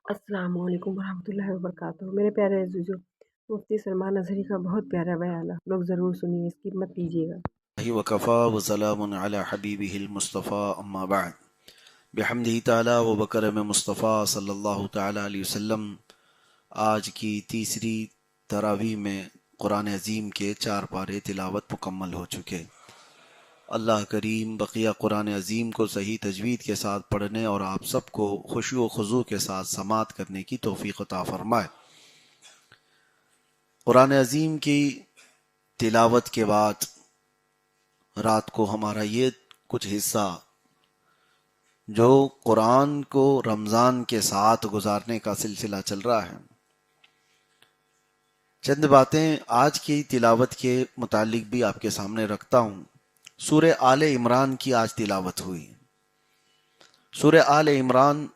السلام علیکم ورحمۃ اللہ وبرکاتہ۔ میرے پیارے عزیزو، مفتی سلمان اظہری کا بہت پیارا بیان ہے، لوگ ضرور سنیے، اس کی مت دیجیے گا۔ وکفا وسلام علی حبیبہ المصطفیٰ اما بعد بحمدہ تعالی و بکرم مصطفیٰ صلی اللہ تعالی علیہ وسلم۔ آج کی تیسری تراویح میں قرآن عظیم کے 4 پارے تلاوت مکمل ہو چکے۔ اللہ کریم بقیہ قرآن عظیم کو صحیح تجوید کے ساتھ پڑھنے اور آپ سب کو خشوع و خضوع کے ساتھ سماعت کرنے کی توفیق عطا فرمائے۔ قرآن عظیم کی تلاوت کے بعد رات کو ہمارا یہ کچھ حصہ جو قرآن کو رمضان کے ساتھ گزارنے کا سلسلہ چل رہا ہے، چند باتیں آج کی تلاوت کے متعلق بھی آپ کے سامنے رکھتا ہوں۔ سورہ آل عمران کی آج تلاوت ہوئی۔ سورہ آل عمران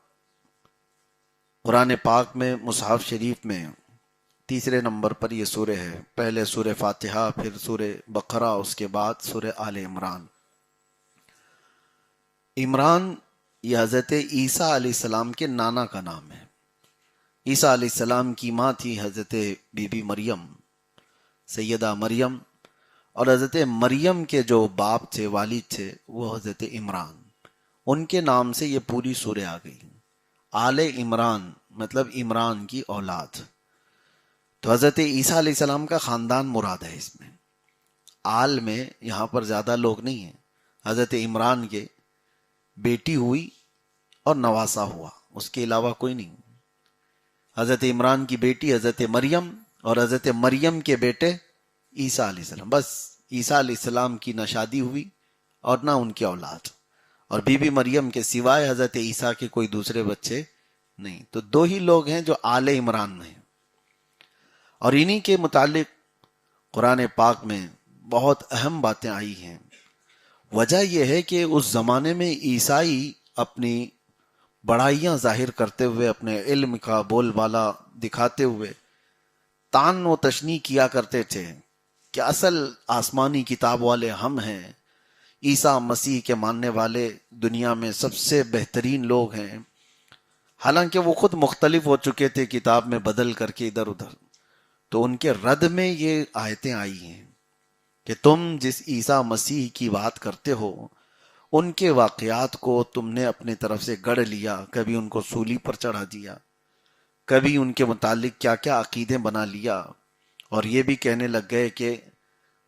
قرآن پاک میں مصحف شریف میں تیسرے نمبر پر یہ سورہ ہے۔ پہلے سورہ فاتحہ، پھر سورہ بقرہ، اس کے بعد سورہ آل عمران۔ عمران یہ حضرت عیسیٰ علیہ السلام کے نانا کا نام ہے۔ عیسیٰ علیہ السلام کی ماں تھی حضرت بی بی مریم، سیدہ مریم، اور حضرت مریم کے جو باپ تھے، والد تھے، وہ حضرت عمران۔ ان کے نام سے یہ پوری سورہ آ گئی۔ آل عمران مطلب عمران کی اولاد۔ تو حضرت عیسیٰ علیہ السلام کا خاندان مراد ہے اس میں۔ آل میں یہاں پر زیادہ لوگ نہیں ہیں۔ حضرت عمران کے بیٹی ہوئی اور نواسا ہوا، اس کے علاوہ کوئی نہیں۔ حضرت عمران کی بیٹی حضرت مریم اور حضرت مریم کے بیٹے عیسیٰ علیہ السلام، بس عیسیٰ علیہ السلام کی نہ شادی ہوئی اور نہ ان کی اولاد، اور بی بی مریم کے سوائے حضرت عیسیٰ کے کوئی دوسرے بچے نہیں۔ تو 2 ہی لوگ ہیں جو آل عمران میں ہیں، اور انہی کے متعلق قرآن پاک میں بہت اہم باتیں آئی ہیں۔ وجہ یہ ہے کہ اس زمانے میں عیسائی اپنی بڑائیاں ظاہر کرتے ہوئے، اپنے علم کا بول بالا دکھاتے ہوئے طعن و تشنیع کیا کرتے تھے کہ اصل آسمانی کتاب والے ہم ہیں، عیسیٰ مسیح کے ماننے والے دنیا میں سب سے بہترین لوگ ہیں، حالانکہ وہ خود مختلف ہو چکے تھے کتاب میں بدل کر کے ادھر ادھر۔ تو ان کے رد میں یہ آیتیں آئی ہیں کہ تم جس عیسیٰ مسیح کی بات کرتے ہو، ان کے واقعات کو تم نے اپنے طرف سے گڑھ لیا، کبھی ان کو سولی پر چڑھا دیا، کبھی ان کے متعلق کیا کیا عقیدے بنا لیا، اور یہ بھی کہنے لگ گئے کہ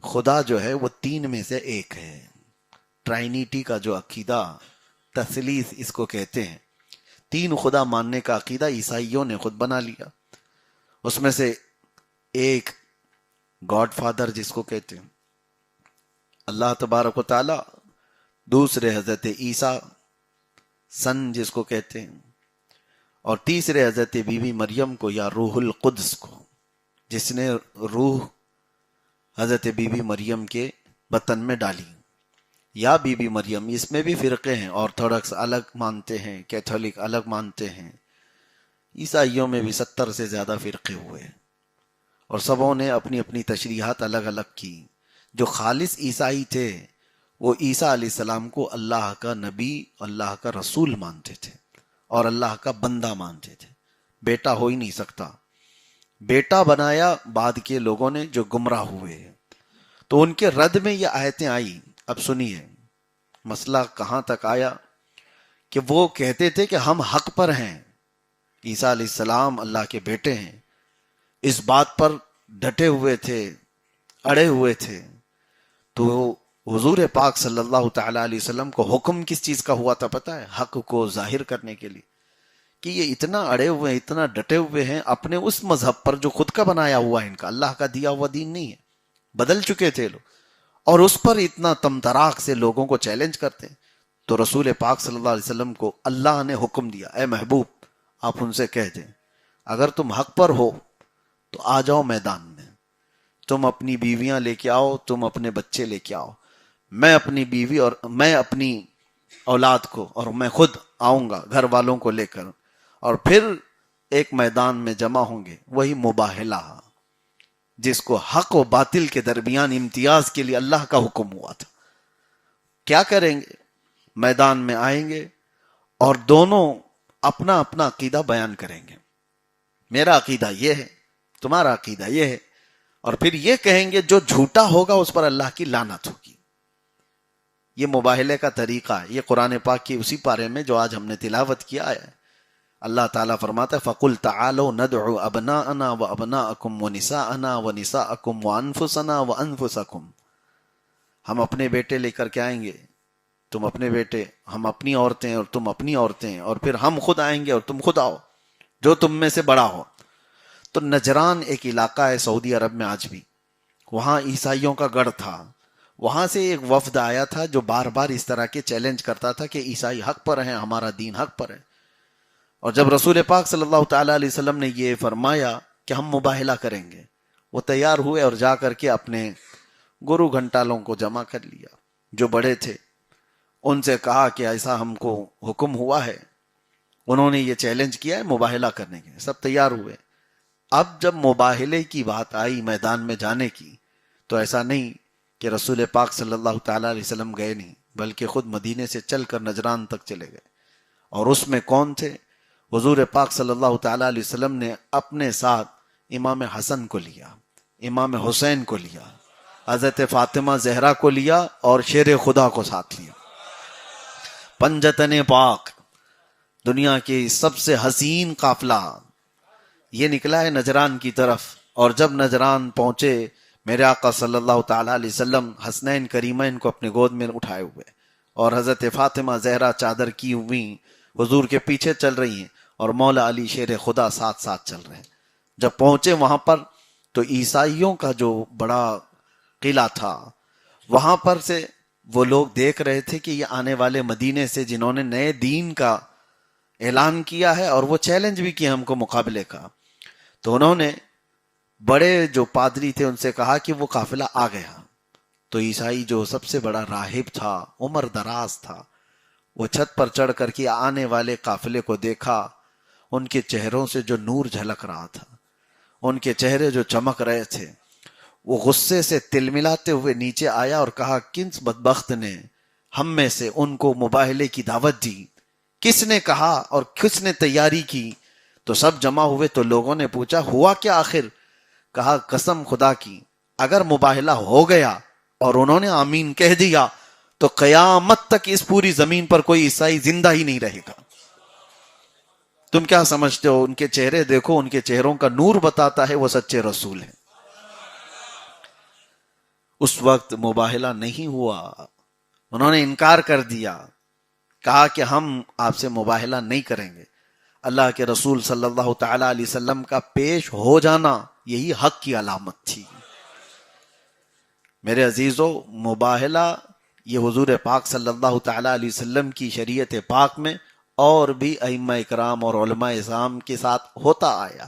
خدا جو ہے وہ 3 میں سے ایک ہے۔ ٹرائنیٹی کا جو عقیدہ، تثلیث اس کو کہتے ہیں، 3 خدا ماننے کا عقیدہ عیسائیوں نے خود بنا لیا۔ اس میں سے ایک گاڈ فادر جس کو کہتے ہیں اللہ تبارک و تعالی، دوسرے حضرت عیسیٰ سن جس کو کہتے ہیں، اور تیسرے حضرت بی بی مریم کو یا روح القدس کو، جس نے روح حضرت بی بی مریم کے بطن میں ڈالی، یا بی بی مریم۔ اس میں بھی فرقے ہیں، آرتھوڈکس الگ مانتے ہیں، کیتھولک الگ مانتے ہیں، عیسائیوں میں بھی 70 سے زیادہ فرقے ہوئے، اور سبوں نے اپنی اپنی تشریحات الگ الگ کی۔ جو خالص عیسائی تھے وہ عیسیٰ علیہ السلام کو اللہ کا نبی، اللہ کا رسول مانتے تھے اور اللہ کا بندہ مانتے تھے، بیٹا ہو ہی نہیں سکتا۔ بیٹا بنایا بعد کے لوگوں نے جو گمراہ ہوئے، تو ان کے رد میں یہ آیتیں آئی۔ اب سنیے مسئلہ کہاں تک آیا کہ وہ کہتے تھے کہ ہم حق پر ہیں، عیسیٰ علیہ السلام اللہ کے بیٹے ہیں، اس بات پر ڈٹے ہوئے تھے، اڑے ہوئے تھے۔ تو حضور پاک صلی اللہ تعالی علیہ وسلم کو حکم کس چیز کا ہوا تھا پتہ ہے؟ حق کو ظاہر کرنے کے لیے، کہ یہ اتنا اڑے ہوئے ہیں، اتنا ڈٹے ہوئے ہیں اپنے اس مذہب پر جو خود کا بنایا ہوا ہے، ان کا اللہ کا دیا ہوا دین نہیں ہے، بدل چکے تھے لوگ، اور اس پر اتنا تمتراق سے لوگوں کو چیلنج کرتے ہیں۔ تو رسول پاک صلی اللہ علیہ وسلم کو اللہ نے حکم دیا، اے محبوب آپ ان سے کہہ دیں اگر تم حق پر ہو تو آ جاؤ میدان میں، تم اپنی بیویاں لے کے آؤ، تم اپنے بچے لے کے آؤ، میں اپنی بیوی اور میں اپنی اولاد کو، اور میں خود آؤں گا گھر والوں کو لے کر، اور پھر ایک میدان میں جمع ہوں گے، وہی مباہلہ جس کو حق و باطل کے درمیان امتیاز کے لیے اللہ کا حکم ہوا تھا۔ کیا کریں گے؟ میدان میں آئیں گے اور دونوں اپنا اپنا عقیدہ بیان کریں گے. میرا عقیدہ یہ ہے، تمہارا عقیدہ یہ ہے، اور پھر یہ کہیں گے جو جھوٹا ہوگا اس پر اللہ کی لعنت ہوگی. یہ مباہلے کا طریقہ ہے. یہ قرآن پاک کی اسی پارے میں جو آج ہم نے تلاوت کیا ہے. اللہ تعالیٰ فرماتا ہے فَقُلْ تَعَالَوْا نَدْعُ أَبْنَاءَنَا وَأَبْنَاءَكُمْ وَنِسَاءَنَا وَنِسَاءَكُمْ وَأَنفُسَنَا وَأَنفُسَكُمْ. ہم اپنے بیٹے لے کر کے آئیں گے، تم اپنے بیٹے، ہم اپنی عورتیں اور تم اپنی عورتیں، اور پھر ہم خود آئیں گے اور تم خود آؤ جو تم میں سے بڑا ہو. تو نجران ایک علاقہ ہے سعودی عرب میں آج بھی، وہاں عیسائیوں کا گڑھ تھا. وہاں سے ایک وفد آیا تھا جو بار بار اس طرح کے چیلنج کرتا تھا کہ عیسائی حق پر ہیں، ہمارا دین حق پر ہے. اور جب رسول پاک صلی اللہ تعالیٰ علیہ وسلم نے یہ فرمایا کہ ہم مباہلہ کریں گے، وہ تیار ہوئے اور جا کر کے اپنے گرو گھنٹالوں کو جمع کر لیا، جو بڑے تھے. ان سے کہا کہ ایسا ہم کو حکم ہوا ہے، انہوں نے یہ چیلنج کیا ہے مباہلہ کرنے کے. سب تیار ہوئے. اب جب مباہلے کی بات آئی میدان میں جانے کی، تو ایسا نہیں کہ رسول پاک صلی اللہ تعالیٰ علیہ وسلم گئے نہیں، بلکہ خود مدینے سے چل کر نجران تک چلے گئے. اور اس میں کون تھے؟ حضور پاک صلی اللہ تعالیٰ علیہ وسلم نے اپنے ساتھ امام حسن کو لیا، امام حسین کو لیا، حضرت فاطمہ زہرا کو لیا، اور شیر خدا کو ساتھ لیا. پنجتن پاک، دنیا کی سب سے حسین قافلہ یہ نکلا ہے نجران کی طرف. اور جب نجران پہنچے، میرے آقا صلی اللہ تعالیٰ علیہ وسلم حسنین کریمین کو اپنے گود میں اٹھائے ہوئے، اور حضرت فاطمہ زہرا چادر کی ہوئی حضور کے پیچھے چل رہی ہیں، اور مولا علی شیر خدا ساتھ ساتھ چل رہے ہیں. جب پہنچے وہاں پر، تو عیسائیوں کا جو بڑا قلعہ تھا، وہاں پر سے وہ لوگ دیکھ رہے تھے کہ یہ آنے والے مدینے سے جنہوں نے نئے دین کا اعلان کیا ہے، اور وہ چیلنج بھی کیا ہم کو مقابلے کا. تو انہوں نے بڑے جو پادری تھے ان سے کہا کہ وہ قافلہ آ گیا. تو عیسائی جو سب سے بڑا راہب تھا، عمر دراز تھا، وہ چھت پر چڑھ کر کے آنے والے قافلے کو دیکھا. ان کے چہروں سے جو نور جھلک رہا تھا، ان کے چہرے جو چمک رہے تھے، وہ غصے سے تلملاتے ہوئے نیچے آیا اور کہا کس بدبخت نے ہم میں سے ان کو مباہلے کی دعوت دی؟ کس نے کہا اور کس نے تیاری کی؟ تو سب جمع ہوئے. تو لوگوں نے پوچھا ہوا کیا آخر؟ کہا قسم خدا کی اگر مباہلہ ہو گیا اور انہوں نے آمین کہہ دیا تو قیامت تک اس پوری زمین پر کوئی عیسائی زندہ ہی نہیں رہے گا. تم کیا سمجھتے ہو؟ ان کے چہرے دیکھو، ان کے چہروں کا نور بتاتا ہے وہ سچے رسول ہیں. اس وقت مباہلہ نہیں ہوا، انہوں نے انکار کر دیا، کہا کہ ہم آپ سے مباہلہ نہیں کریں گے. اللہ کے رسول صلی اللہ تعالی علیہ وسلم کا پیش ہو جانا یہی حق کی علامت تھی. میرے عزیزو، مباہلہ یہ حضور پاک صلی اللہ تعالی علیہ وسلم کی شریعت پاک میں اور بھی ائمہ اکرام اور علماء اعظام کے ساتھ ہوتا آیا.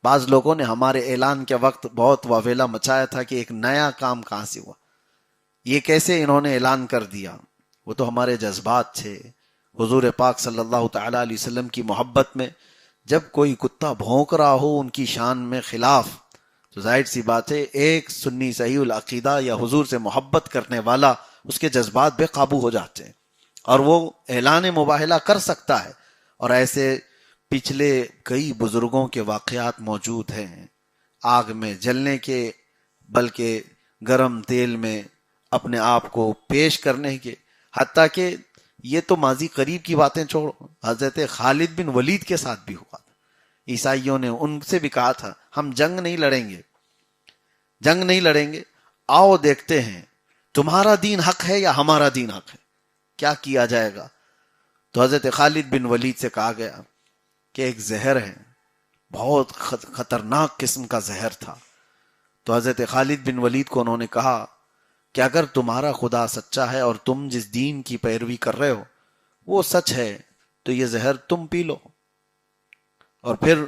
بعض لوگوں نے ہمارے اعلان کے وقت بہت واویلا مچایا تھا کہ ایک نیا کام کہاں سے ہوا، یہ کیسے انہوں نے اعلان کر دیا؟ وہ تو ہمارے جذبات تھے. حضور پاک صلی اللہ تعالی علیہ وسلم کی محبت میں جب کوئی کتا بھونک رہا ہو ان کی شان میں خلاف، تو ظاہر سی بات ہے ایک سنی صحیح العقیدہ یا حضور سے محبت کرنے والا اس کے جذبات بے قابو ہو جاتے ہیں اور وہ اعلان مباہلہ کر سکتا ہے. اور ایسے پچھلے کئی بزرگوں کے واقعات موجود ہیں، آگ میں جلنے کے بلکہ گرم تیل میں اپنے آپ کو پیش کرنے کے. حتیٰ کہ یہ تو ماضی قریب کی باتیں چھوڑو، حضرت خالد بن ولید کے ساتھ بھی ہوا. عیسائیوں نے ان سے بھی کہا تھا ہم جنگ نہیں لڑیں گے، جنگ نہیں لڑیں گے، آؤ دیکھتے ہیں تمہارا دین حق ہے یا ہمارا دین حق ہے، کیا کیا جائے گا. تو حضرت خالد بن ولید سے کہا گیا کہ ایک زہر ہے، بہت خطرناک قسم کا زہر تھا. تو حضرت خالد بن ولید کو انہوں نے کہا کہ اگر تمہارا خدا سچا ہے اور تم جس دین کی پیروی کر رہے ہو وہ سچ ہے تو یہ زہر تم پی لو. اور پھر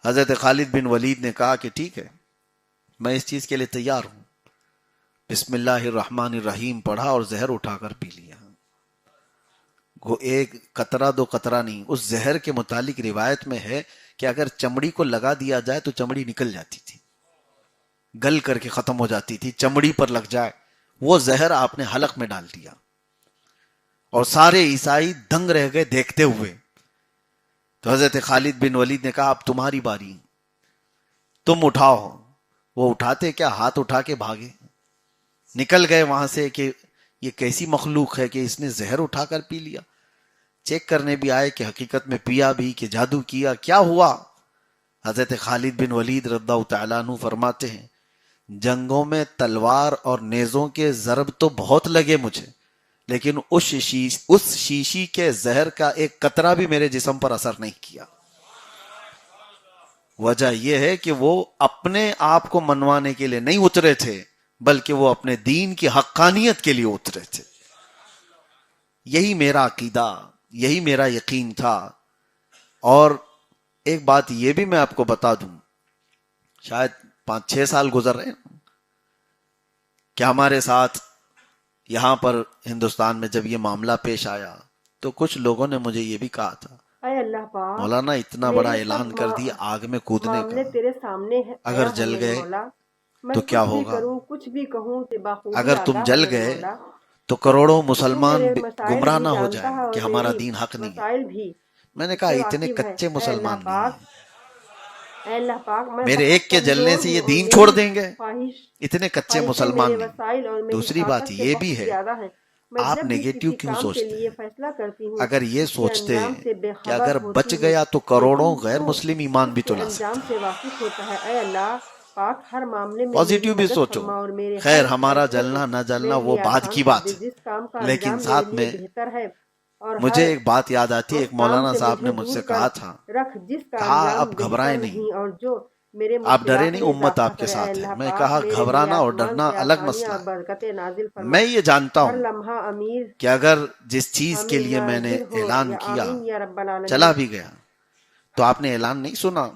حضرت خالد بن ولید نے کہا کہ ٹھیک ہے، میں اس چیز کے لیے تیار ہوں. بسم اللہ الرحمن الرحیم پڑھا اور زہر اٹھا کر پی لیا. ایک قطرہ دو قطرہ نہیں. اس زہر کے متعلق روایت میں ہے کہ اگر چمڑی کو لگا دیا جائے تو چمڑی نکل جاتی تھی، گل کر کے ختم ہو جاتی تھی. چمڑی پر لگ جائے، وہ زہر آپ نے حلق میں ڈال دیا اور سارے عیسائی دنگ رہ گئے دیکھتے ہوئے. تو حضرت خالد بن ولید نے کہا اب تمہاری باری، تم اٹھاؤ۔ وہ اٹھاتے کیا، ہاتھ اٹھا کے بھاگے، نکل گئے وہاں سے کہ یہ کیسی مخلوق ہے کہ اس نے زہر اٹھا کر پی لیا۔ چیک کرنے بھی آئے کہ حقیقت میں پیا بھی کہ جادو کیا، کیا ہوا؟ حضرت خالد بن ولید رضی اللہ تعالیٰ عنہ فرماتے ہیں جنگوں میں تلوار اور نیزوں کے ضرب تو بہت لگے مجھے، لیکن اس شیشی کے زہر کا ایک قطرہ بھی میرے جسم پر اثر نہیں کیا۔ وجہ یہ ہے کہ وہ اپنے آپ کو منوانے کے لیے نہیں اترے تھے، بلکہ وہ اپنے دین کی حقانیت کے لیے اترے تھے۔ یہی میرا عقیدہ، یہی میرا یقین تھا۔ اور ایک بات یہ بھی میں آپ کو بتا دوں، شاید 5-6 سال گزر رہے ہیں کہ ہمارے ساتھ یہاں پر ہندوستان میں جب یہ معاملہ پیش آیا تو کچھ لوگوں نے مجھے یہ بھی کہا تھا اے اللہ پاک، مولانا اتنا بڑا اعلان کر دیا آگ میں کودنے معاملے کا، تیرے سامنے ہے، اگر جل گئے میں تو کیا کچھ بھی ہوگا؟ کروں، کچھ بھی کہوں، بخوبی اگر آتا تم ہے جل میرے گئے مولا۔ تو کروڑوں تو مسلمان میرے مسائل گمراہ بھی نہ ہو جانتا ہے جائیں اور کہ ہمارا میری دین حق نہیں ہے۔ مسائل بھی میں نے اس کہا سے اتنے واقف ہے۔ کچے اے اللہ مسلمان نہیں پاک، ہیں، اے اللہ پاک، میں میرے بہت ایک کے جلنے کمزور سے ہوں یہ اور دین میری چھوڑ دیں گے، اتنے کچے خواہشیں مسلمان میرے نہیں۔ وسائل اور میری دوسری بات طاقت سے یہ بھی بہت ہے، زیادہ ہے۔ میں آپ جب بھی نیگیٹو کسی کیوں کام کے سوچتے لیے ہیں؟ فیصلہ کرتی ہوں اگر یہ اس کے سوچتے انجام سے بے کہ خبر اگر ہوتی بچ ہوں، گیا تو کروڑوں لیکن غیر تو مسلم ایمان اس بھی کے تو لا انجام سکتا سے ہے۔ واقف ہوتا ہے۔ اے اللہ پاک، ہر معاملے میں میری پازیٹیو بھی مدد سوچو، فرما اور میرے خیر ہر ہمارا فیصلے کو جلنا نہ جلنا میرے وہ لیے بات آسان کی کر بات دے، ہے، جس کام کا لیکن انجام میرے ساتھ لیے میں بہتر ہے، اور مجھے ہر ایک بات یاد آتی ہے، اس ایک کام مولانا سے صاحب نے مجھے مجھ دور سے کر کہا تھا، رکھ جس کا کہا انجام اب گھبرائیں بہتر نہیں، نہیں اور جو میرے آپ ڈرے مشکلات نہیں، میں امت اضافہ آپ کے کرے۔ اے ساتھ ہے۔ اللہ میں پاک، کہا میرے لیے گھبرانا اور آسمان ڈرنا سے الگ آسانیاں مسئلہ اور ہے، برکتیں نازل فرما۔ میں یہ جانتا ہر ہوں لمحہ امیر کہ اگر جس چیز کے آمین لیے میں نے نازل ہو، اعلان یا کیا آمین یا رب العالمین۔ چلا بھی گیا، تو آپ نے اعلان نہیں سنا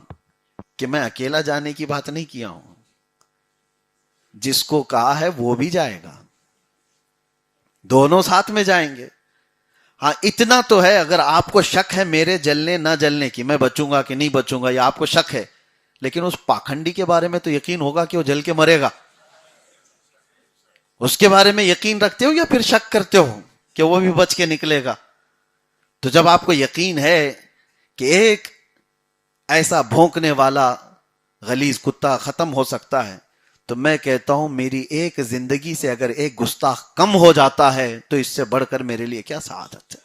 کہ میں اکیلا جانے کی بات نہیں کیا ہوں، جس کو کہا ہے وہ بھی جائے گا، دونوں ساتھ میں جائیں گے۔ ہاں اتنا تو ہے، اگر آپ کو شک ہے میرے جلنے نہ جلنے کی، میں بچوں گا کہ نہیں بچوں گا، یا آپ کو شک ہے، لیکن اس پاکھنڈی کے بارے میں تو یقین ہوگا کہ وہ جل کے مرے گا، اس کے بارے میں یقین رکھتے ہو یا پھر شک کرتے ہو کہ وہ بھی بچ کے نکلے گا؟ تو جب آپ کو یقین ہے کہ ایک ایسا بھونکنے والا غلیظ کتا ختم ہو سکتا ہے، تو میں کہتا ہوں میری ایک زندگی سے اگر ایک گستاخ کم ہو جاتا ہے تو اس سے بڑھ کر میرے لیے کیا سعادت ہے۔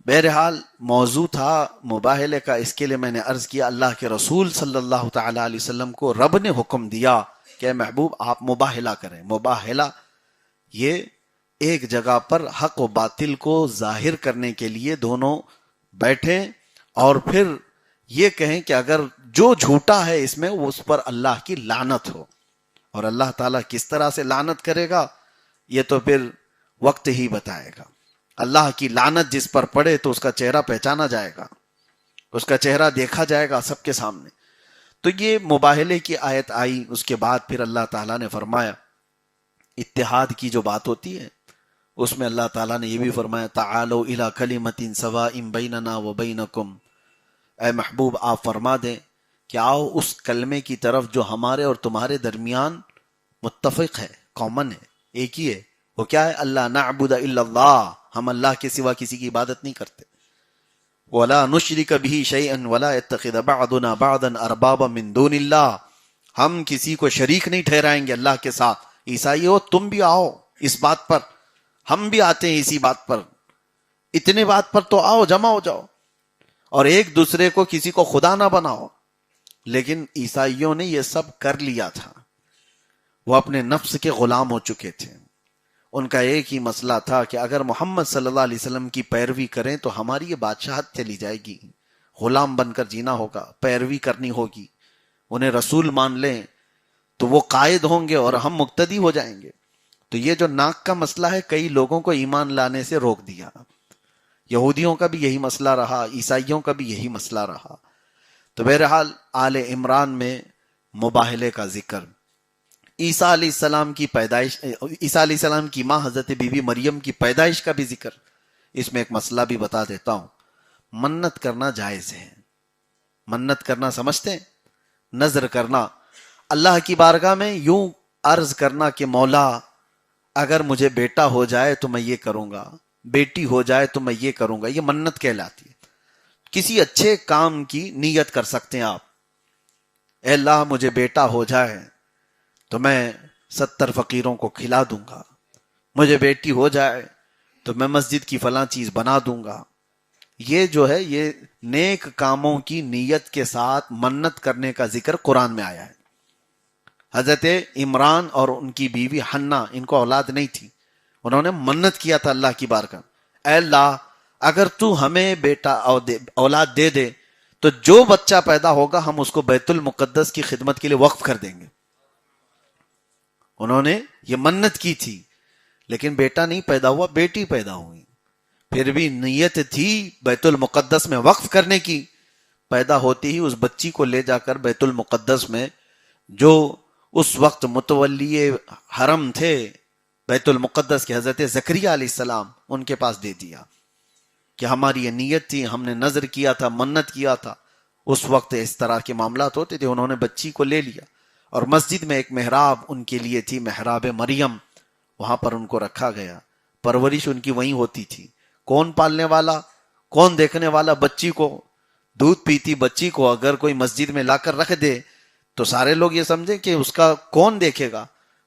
بہرحال موضوع تھا مباہلے کا، اس کے لیے میں نے عرض کیا اللہ کے رسول صلی اللہ تعالی علیہ وسلم کو رب نے حکم دیا کہ محبوب آپ مباہلہ کریں۔ مباہلہ یہ ایک جگہ پر حق و باطل کو ظاہر کرنے کے لیے دونوں بیٹھیں اور پھر یہ کہیں کہ اگر جو جھوٹا ہے اس میں اس پر اللہ کی لعنت ہو، اور اللہ تعالیٰ کس طرح سے لعنت کرے گا یہ تو پھر وقت ہی بتائے گا۔ اللہ کی لعنت جس پر پڑے تو اس کا چہرہ پہچانا جائے گا، اس کا چہرہ دیکھا جائے گا سب کے سامنے۔ تو یہ مباہلے کی آیت آئی، اس کے بعد پھر اللہ تعالیٰ نے فرمایا اتحاد کی جو بات ہوتی ہے اس میں اللہ تعالیٰ نے یہ بھی فرمایا تعالوا الی کلمۃ سواء بیننا وبینکم، اے محبوب آپ فرما دیں کہ آؤ اس کلمے کی طرف جو ہمارے اور تمہارے درمیان متفق ہے، کامن ہے، ایک ہی ہے۔ وہ کیا ہے؟ اللہ نعبد الا اللہ، ہم اللہ کے سوا کسی کی عبادت نہیں کرتے۔ ولا نشرک بہ شیئا ولا یتخذ بعضنا بعضا اربابا من دون اللہ، ہم کسی کو شریک نہیں ٹھہرائیں گے اللہ کے ساتھ۔ عیسائی ہو تم بھی آؤ اس بات پر، ہم بھی آتے ہیں اسی بات پر، اتنے بات پر تو آؤ، جمع ہو جاؤ، اور ایک دوسرے کو کسی کو خدا نہ بناؤ۔ لیکن عیسائیوں نے یہ سب کر لیا تھا، وہ اپنے نفس کے غلام ہو چکے تھے۔ ان کا ایک ہی مسئلہ تھا کہ اگر محمد صلی اللہ علیہ وسلم کی پیروی کریں تو ہماری یہ بادشاہت چلی جائے گی، غلام بن کر جینا ہوگا، پیروی کرنی ہوگی، انہیں رسول مان لیں تو وہ قائد ہوں گے اور ہم مقتدی ہو جائیں گے۔ تو یہ جو ناک کا مسئلہ ہے کئی لوگوں کو ایمان لانے سے روک دیا، یہودیوں کا بھی یہی مسئلہ رہا، عیسائیوں کا بھی یہی مسئلہ رہا۔ تو بہرحال آل عمران میں مباہلے کا ذکر، عیسیٰ علیہ السلام کی پیدائش، عیسیٰ علیہ السلام کی ماں حضرت بی بی مریم کی پیدائش کا بھی ذکر، اس میں ایک مسئلہ بھی بتا دیتا ہوں۔ منت کرنا جائز ہے، منت کرنا سمجھتے ہیں؟ نذر کرنا، اللہ کی بارگاہ میں یوں عرض کرنا کہ مولا اگر مجھے بیٹا ہو جائے تو میں یہ کروں گا، بیٹی ہو جائے تو میں یہ کروں گا، یہ منت کہلاتی ہے۔ کسی اچھے کام کی نیت کر سکتے ہیں آپ. اے اللہ مجھے بیٹا ہو جائے تو میں 70 فقیروں کو کھلا دوں گا، مجھے بیٹی ہو جائے تو میں مسجد کی فلاں چیز بنا دوں گا. یہ جو ہے یہ نیک کاموں کی نیت کے ساتھ منت کرنے کا ذکر قرآن میں آیا ہے. حضرت عمران اور ان کی بیوی حنا، ان کو اولاد نہیں تھی، انہوں نے منت کیا تھا اللہ کی بارگاہ، اے اللہ اگر تو ہمیں بیٹا اولاد دے دے تو جو بچہ پیدا ہوگا ہم اس کو بیت المقدس کی خدمت کے لیے وقف کر دیں گے. انہوں نے یہ منت کی تھی، لیکن بیٹا نہیں پیدا ہوا، بیٹی پیدا ہوئی. پھر بھی نیت تھی بیت المقدس میں وقف کرنے کی. پیدا ہوتی ہی اس بچی کو لے جا کر بیت المقدس میں جو اس وقت متولی حرم تھے بیت المقدس کے حضرت زکریہ علیہ السلام، ان کے پاس دے دیا کہ ہماری یہ نیت تھی، ہم نے نظر کیا تھا، منت کیا تھا. اس وقت اس طرح کے معاملات ہوتے تھے. انہوں نے بچی کو لے لیا اور مسجد میں ایک محراب ان کے لیے تھی، محراب مریم، وہاں پر ان کو رکھا گیا. پرورش ان کی وہیں ہوتی تھی. کون پالنے والا، کون دیکھنے والا؟ بچی کو. دودھ پیتی بچی کو اگر کوئی مسجد میں لا کر رکھ دے تو سارے لوگ یہ سمجھیں کہ اس کا کون دیکھے گا.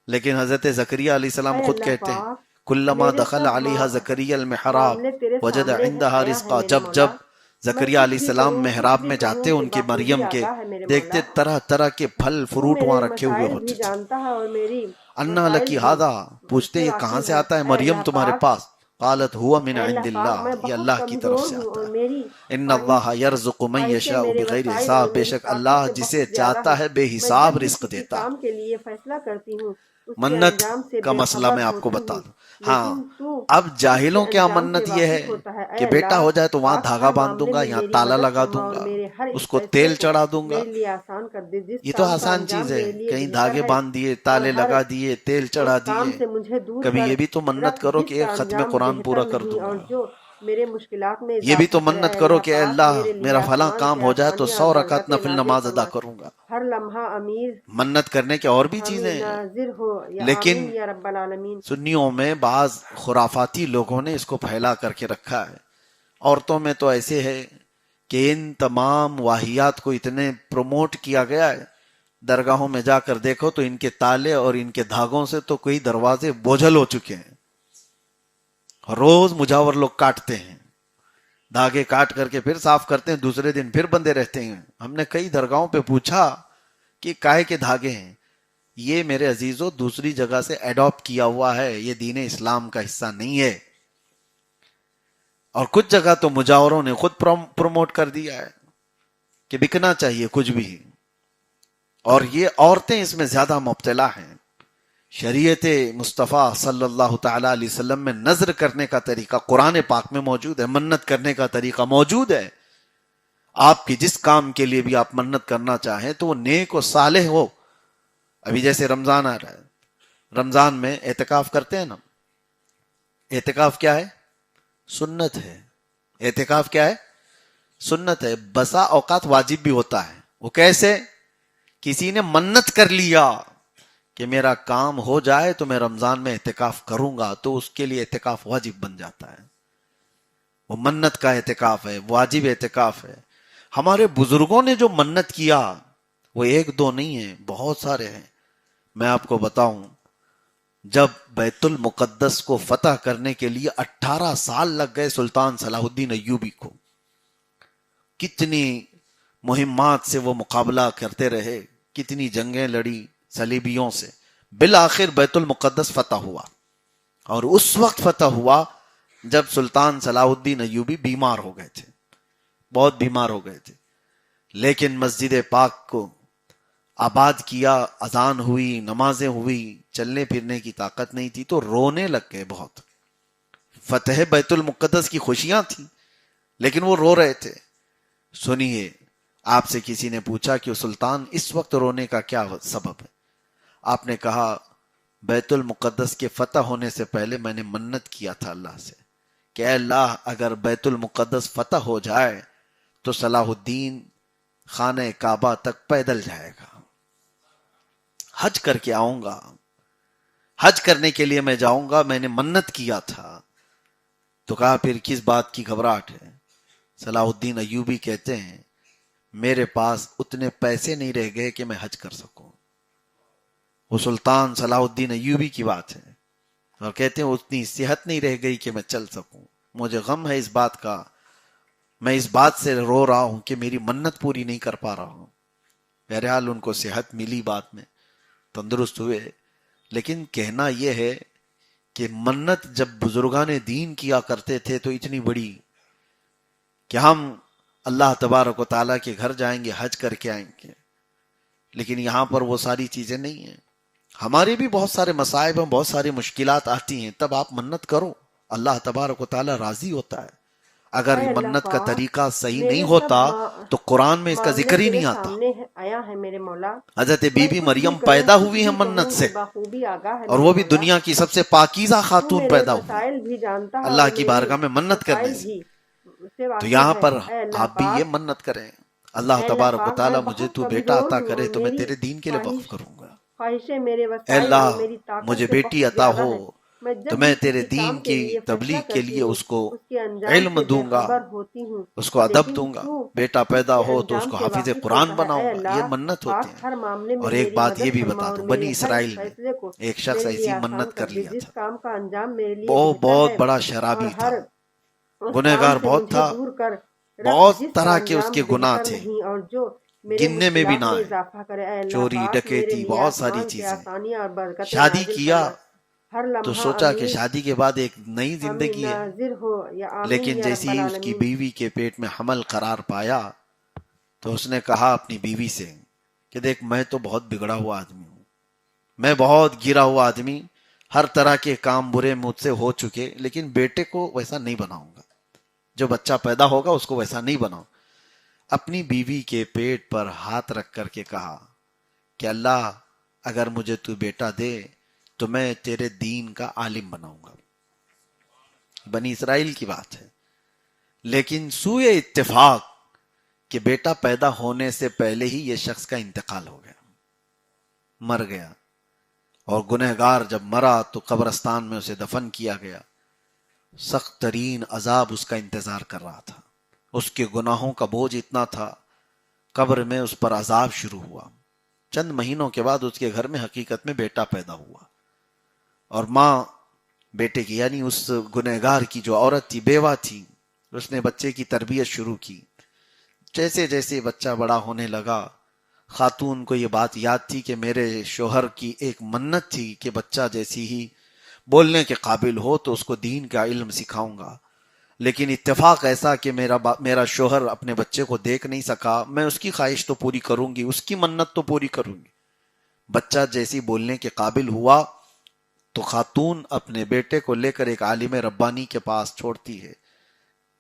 لیکن حضرت زکریہ علیہ السلام اے خود اللہ کہتے ہیں پاک، کلما میرے دخل سب علیہا زکریا المحراب معاملے تیرے وجد سامنے ہے، عندها آیا ہے رزقا. میرے جب مولا. جب میں زکریا کچھ علیہ بھی السلام کروں، کچھ محراب بھی میں کہوں، جاتے ان کی صفا خودی مریم کے، آگاہ ہے میرے دیکھتے مولا. طرح طرح کے پھل تو فروٹ میرے وہاں رکھے ہوئے مسائل بھی ہوتے تھے. جانتا ہے اور میری انا مسائل لکی بھی ہذا، پوچھتے سے یہ کہاں واقف سے ہے. آتا ہے اے مریم اللہ تمہارے پاک، پاس؟ قالت هو من اے عند اللہ پاک، اللہ، میں یہ بہت اللہ کی طرف کمزور سے ہوں آتا اور ہے. میری ان اللہ خواہش یرزق من خواہشیں یشاء میرے بغیر وسائل اور حساب، بے میری شک اللہ طاقت سے جسے بہت زیادہ چاہتا ہے. ہے بے میں حساب جب بھی رزق کسی دیتا ہے. کام کے لیے فیصلہ کرتی ہوں اس کے منت انجام سے کا بے مسئلہ خبر میں آپ کو ہوتی بتا ہوں، دوں. ہاں، لیکن تو اب اس کے جاہلوں کے یہاں انجام سے منت یہ ہے واقف ہوتا ہے. کہ اے بیٹا اللہ ہو جائے تو وہاں پاک، دھاگا ہر باندھ دوں معاملے گا، میں یہاں میری تالا مدد لگا فرما دوں اور گا، میرے ہر اس اس کو فیصلے تیل کو چڑھا دوں گا. میرے لیے آسان کر دے. جس یہ تو کام کا آسان انجام چیز ہے، میرے لیے کہیں بہتر دھاگے ہے باندھ دیے، اور تالے ہر لگا دیے، تیل اس چڑھا کام دیے. سے مجھے دور کبھی کر یہ بھی تو منت رکھ کرو جس کہ کا ایک ختم انجام قرآن بہتر پورا کر نہیں دوں اور گا. جو میرے مشکلات میں یہ بھی اضافہ تو کرے. منت اے کرو اللہ کہ اے پاک، اللہ میرے لیے میرا فلاں آسمان کام سے ہو جائے تو آسانیاں اور 100 رکعت برکتیں نفل نازل نماز ادا فرما. کروں گا. ہر لمحہ امیر منت کرنے کے اور بھی حامی چیزیں ہیں، ناظر ہو یا لیکن آمین یا رب العالمین. سنیوں میں بعض خرافاتی لوگوں نے اس کو پھیلا کر کے رکھا ہے. عورتوں میں تو ایسے ہے کہ ان تمام واہیات کو اتنے پروموٹ کیا گیا ہے، درگاہوں میں جا کر دیکھو تو ان کے تالے اور ان کے دھاگوں سے تو کئی دروازے بوجھل ہو چکے ہیں. روز مجاور لوگ کاٹتے ہیں، دھاگے کاٹ کر کے پھر صاف کرتے ہیں، دوسرے دن پھر بندے رہتے ہیں. ہم نے کئی درگاہوں پہ پوچھا کہ کائے کے دھاگے ہیں. یہ میرے عزیزوں دوسری جگہ سے ایڈاپٹ کیا ہوا ہے، یہ دین اسلام کا حصہ نہیں ہے. اور کچھ جگہ تو مجاوروں نے خود پروموٹ کر دیا ہے کہ بکنا چاہیے کچھ بھی، اور یہ عورتیں اس میں زیادہ مبتلا ہیں. شریعت مصطفیٰ صلی اللہ تعالی علیہ وسلم میں نظر کرنے کا طریقہ قرآن پاک میں موجود ہے، منت کرنے کا طریقہ موجود ہے. آپ کی جس کام کے لیے بھی آپ منت کرنا چاہیں تو وہ نیک و صالح ہو. ابھی جیسے رمضان آ رہا ہے، رمضان میں اعتکاف کرتے ہیں نا. اعتکاف کیا ہے؟ سنت ہے. اعتکاف کیا ہے؟ سنت ہے. بسا اوقات واجب بھی ہوتا ہے. وہ کیسے؟ کسی نے منت کر لیا کہ میرا کام ہو جائے تو میں رمضان میں اعتکاف کروں گا، تو اس کے لیے اعتکاف واجب بن جاتا ہے. وہ منت کا اعتکاف ہے، واجب اعتکاف ہے. ہمارے بزرگوں نے جو منت کیا وہ ایک دو نہیں ہے، بہت سارے ہیں. میں آپ کو بتاؤں، جب بیت المقدس کو فتح کرنے کے لیے 18 سال لگ گئے سلطان صلاح الدین ایوبی کو، کتنی مہمات سے وہ مقابلہ کرتے رہے، کتنی جنگیں لڑی صلیبیوں سے، بالآخر بیت المقدس فتح ہوا. اور اس وقت فتح ہوا جب سلطان صلاح الدین ایوبی بیمار ہو گئے تھے، بہت بیمار ہو گئے تھے. لیکن مسجد پاک کو آباد کیا، اذان ہوئی، نمازیں ہوئی، چلنے پھرنے کی طاقت نہیں تھی تو رونے لگ گئے بہت. فتح بیت المقدس کی خوشیاں تھیں لیکن وہ رو رہے تھے. سنیے، آپ سے کسی نے پوچھا کہ سلطان اس وقت رونے کا کیا سبب ہے؟ آپ نے کہا بیت المقدس کے فتح ہونے سے پہلے میں نے منت کیا تھا اللہ سے کہ اے اللہ اگر بیت المقدس فتح ہو جائے تو صلاح الدین خانہ کعبہ تک پیدل جائے گا، حج کر کے آؤں گا، حج کرنے کے لیے میں جاؤں گا، میں نے منت کیا تھا. تو کہا پھر کس بات کی گھبراہٹ ہے؟ صلاح الدین ایوبی کہتے ہیں میرے پاس اتنے پیسے نہیں رہ گئے کہ میں حج کر سکوں. وہ سلطان صلاح الدین ایوبی کی بات ہے، اور کہتے ہیں اتنی صحت نہیں رہ گئی کہ میں چل سکوں. مجھے غم ہے اس بات کا، میں اس بات سے رو رہا ہوں کہ میری منت پوری نہیں کر پا رہا ہوں. بہرحال ان کو صحت ملی، بعد میں تندرست ہوئے. لیکن کہنا یہ ہے کہ منت جب بزرگان دین کیا کرتے تھے تو اتنی بڑی کہ ہم اللہ تبارک و تعالیٰ کے گھر جائیں گے، حج کر کے آئیں گے. لیکن یہاں پر وہ ساری چیزیں نہیں ہیں. ہمارے بھی بہت سارے مصائب ہیں، بہت ساری مشکلات آتی ہیں، تب آپ منت کرو، اللہ تبارک و تعالیٰ راضی ہوتا ہے. اگر اے اللہ منت کا پاک، طریقہ صحیح نہیں میرے ہوتا سب تو قرآن میں اس کا معاملے ذکر ہی تیرے نہیں آتا. سامنے آیا ہے میرے مولا. حضرت بی میں بی کچھ بھی مریم کروں، پیدا کچھ ہوئی ہیں بھی منت کہوں، سے، تو بخوبی آگاہ ہے اور میرے وہ بھی مولا. دنیا کی سب سے پاکیزہ تو خاتون میرے پیدا ہوئی مسائل بھی جانتا ہے اللہ اور کی میری بارگاہ میں منت کرنے مسائل سے. بھی سے تو واقف یہاں ہے. پر اے اللہ آپ بھی یہ پاک، منت کریں، اللہ اے اللہ تبارک و پاک، میں تعالیٰ مجھے بہت تو بیٹا کمزور عطا کرے ہوں. تو میں میری تیرے دین کے لیے وقف کروں گا. خواہشیں، میرے اے وسائل اور اللہ میری طاقت مجھے سے بیٹی بہت عطا زیادہ ہو ہے. میں تو جب میں بھی تیرے کسی دین کام کے کی لیے فیصلہ تبلیغ کے کرتی لیے ہوں، اس کو اس کے انجام علم سے دوں گا، بےخبر ہوتی ہوں. اس کو ادب لیکن دوں گا. تو بیٹا اس پیدا کے ہو تو اس انجام کو سے حافظ واقف قرآن ہوتا ہے. اے بناؤں گا. یہ اللہ منت پاک، ہوتے ہیں. ہر معاملے میں اور ایک میری بات یہ مدد بھی فرما بتا اور دوں، بنی میرے ہر اسرائیل میں فیصلے کو ایک شخص میرے لیے ایسی آسان منت کر کر دے. لیا جس تھا. کام کا انجام میرے لیے وہ بہتر بہت ہے بڑا اور شرابی ہر تھا، اس کام گنہگار سے بہت مجھے تھا، دور کر رکھ بہت جس کا طرح کے اس انجام کے گناہ بہتر تھے، نہیں اور جو میرے گننے میں بھی مشکلات نہ میں آئے. اضافہ کرے. اے اللہ چوری پاک، میرے ڈکیتی لیے بہت ساری آسمان سے چیزیں. آسانیاں اور برکتیں شادی نازل کیا فرما. ہر تو لمحہ سوچا کہ امین شادی کے بعد ایک نئی امین زندگی ہے، ناظر ہو یا آمین لیکن یا رب جیسے ہی اس کی العالمین. بیوی کے پیٹ میں حمل قرار پایا تو اس نے کہا اپنی بیوی سے کہ دیکھ میں تو بہت بگڑا ہوا آدمی ہوں، میں بہت گرا ہوا آدمی، ہر طرح کے کام برے مجھ سے ہو چکے، لیکن بیٹے کو ویسا نہیں بناؤں گا، جو بچہ پیدا ہوگا اس کو ویسا نہیں بناؤں. اپنی بیوی کے پیٹ پر ہاتھ رکھ کر کے کہا کہ اللہ اگر مجھے تو بیٹا دے تو میں تیرے دین کا عالم بناؤں گا. بنی اسرائیل کی بات ہے. لیکن سوئے اتفاق کہ بیٹا پیدا ہونے سے پہلے ہی یہ شخص کا انتقال ہو گیا، مر گیا. اور گنہگار جب مرا تو قبرستان میں اسے دفن کیا گیا. سخت ترین عذاب اس کا انتظار کر رہا تھا. اس کے گناہوں کا بوجھ اتنا تھا، قبر میں اس پر عذاب شروع ہوا. چند مہینوں کے بعد اس کے گھر میں حقیقت میں بیٹا پیدا ہوا، اور ماں بیٹے کی یعنی اس گنہگار کی جو عورت تھی، بیوہ تھی، اس نے بچے کی تربیت شروع کی. جیسے جیسے بچہ بڑا ہونے لگا، خاتون کو یہ بات یاد تھی کہ میرے شوہر کی ایک منت تھی کہ بچہ جیسی ہی بولنے کے قابل ہو تو اس کو دین کا علم سکھاؤں گا. لیکن اتفاق ایسا کہ میرا شوہر اپنے بچے کو دیکھ نہیں سکا. میں اس کی خواہش تو پوری کروں گی، اس کی منت تو پوری کروں گی. بچہ جیسی بولنے کے قابل ہوا تو خاتون اپنے بیٹے کو لے کر ایک عالم ربانی کے پاس چھوڑتی ہے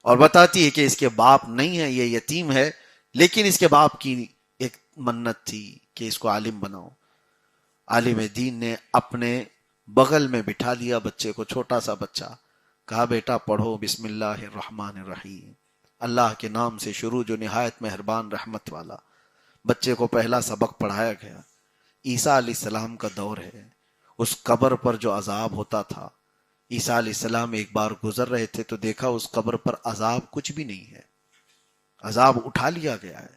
اور بتاتی ہے کہ اس کے باپ نہیں ہے، یہ یتیم ہے، لیکن اس کے باپ کی ایک منت تھی کہ اس کو عالم بناؤ. عالم دین نے اپنے بغل میں بٹھا لیا بچے کو، چھوٹا سا بچہ، کہا بیٹا پڑھو بسم اللہ الرحمن الرحیم، اللہ کے نام سے شروع جو نہایت مہربان رحمت والا. بچے کو پہلا سبق پڑھایا گیا. عیسیٰ علیہ السلام کا دور ہے. اس قبر پر جو عذاب ہوتا تھا، عیسیٰ علیہ السلام ایک بار گزر رہے تھے تو دیکھا اس قبر پر عذاب کچھ بھی نہیں ہے، عذاب اٹھا لیا گیا ہے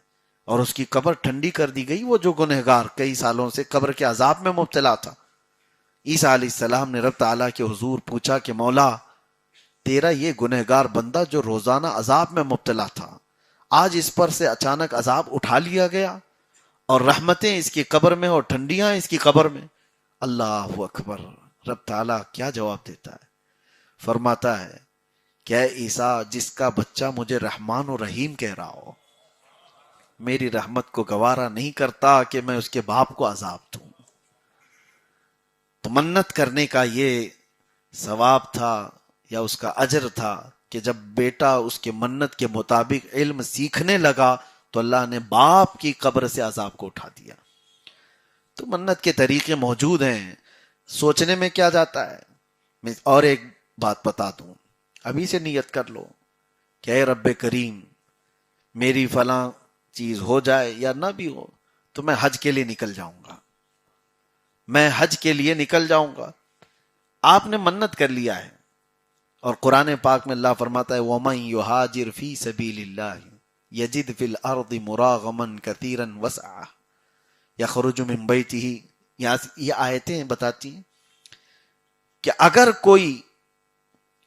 اور اس کی قبر ٹھنڈی کر دی گئی. وہ جو گنہگار کئی سالوں سے قبر کے عذاب میں مبتلا تھا، عیسیٰ علیہ السلام نے رب تعالیٰ کے حضور پوچھا کہ مولا تیرا یہ گنہگار بندہ جو روزانہ عذاب میں مبتلا تھا، آج اس پر سے اچانک عذاب اٹھا لیا گیا اور رحمتیں اس کی قبر میں اور ٹھنڈیاں اس کی قبر میں. اللہ اکبر. رب تعالیٰ کیا جواب دیتا ہے؟ فرماتا ہے کہ اے عیسیٰ، جس کا بچہ مجھے رحمان و رحیم کہہ رہا ہو، میری رحمت کو گوارا نہیں کرتا کہ میں اس کے باپ کو عذاب دوں. تو منت کرنے کا یہ ثواب تھا یا اس کا اجر تھا کہ جب بیٹا اس کے منت کے مطابق علم سیکھنے لگا تو اللہ نے باپ کی قبر سے عذاب کو اٹھا دیا. تو منت کے طریقے موجود ہیں، سوچنے میں کیا جاتا ہے. میں اور ایک بات بتا دوں، ابھی سے نیت کر لو کہ اے رب کریم میری فلاں چیز ہو جائے یا نہ بھی ہو تو میں حج کے لیے نکل جاؤں گا، میں حج کے لیے نکل جاؤں گا. آپ نے منت کر لیا ہے، اور قرآن پاک میں اللہ فرماتا ہے وَمَن يُهَاجِرْ فِي سَبِيلِ اللَّهِ يَجِدْ فِي الْأَرْضِ مُرَاغَمًا كَثِيرًا وَسْعًا يَخْرُجُ مِن بَيْتِهِ. یہ آیتیں بتاتی ہیں کہ اگر کوئی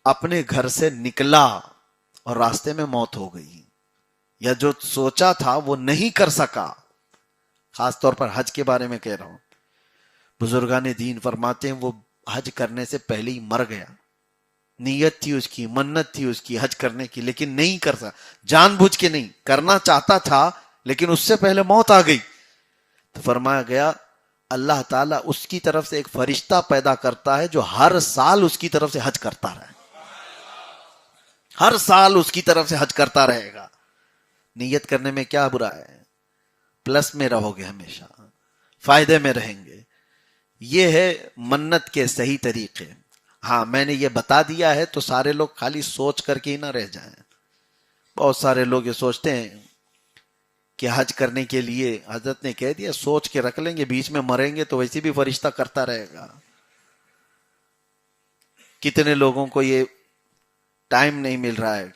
اپنے گھر سے نکلا اور راستے میں موت ہو گئی یا جو سوچا تھا وہ نہیں کر سکا، خاص طور پر حج کے بارے میں کہہ رہا ہوں، بزرگان دین فرماتے ہیں وہ حج کرنے سے پہلے ہی مر گیا، نیت تھی اس کی، منت تھی اس کی حج کرنے کی، لیکن نہیں کر سکا، جان بوجھ کے نہیں کرنا چاہتا تھا لیکن اس سے پہلے موت آ گئی، تو فرمایا گیا اللہ تعالیٰ اس کی طرف سے ایک فرشتہ پیدا کرتا ہے جو ہر سال اس کی طرف سے حج کرتا رہے، ہر سال اس کی طرف سے حج کرتا رہے گا. نیت کرنے میں کیا برا ہے؟ پلس میں رہو گے، ہمیشہ فائدے میں رہیں گے. یہ ہے منت کے صحیح طریقے. ہاں میں نے یہ بتا دیا ہے تو سارے لوگ خالی سوچ کر کے ہی نہ رہ جائیں. بہت سارے لوگ یہ سوچتے ہیں کہ حج کرنے کے لیے حضرت نے کہہ دیا سوچ کے رکھ لیں گے، بیچ میں مریں گے تو ویسے بھی فرشتہ کرتا رہے گا. کتنے لوگوں کو یہ ٹائم نہیں مل رہا ہے،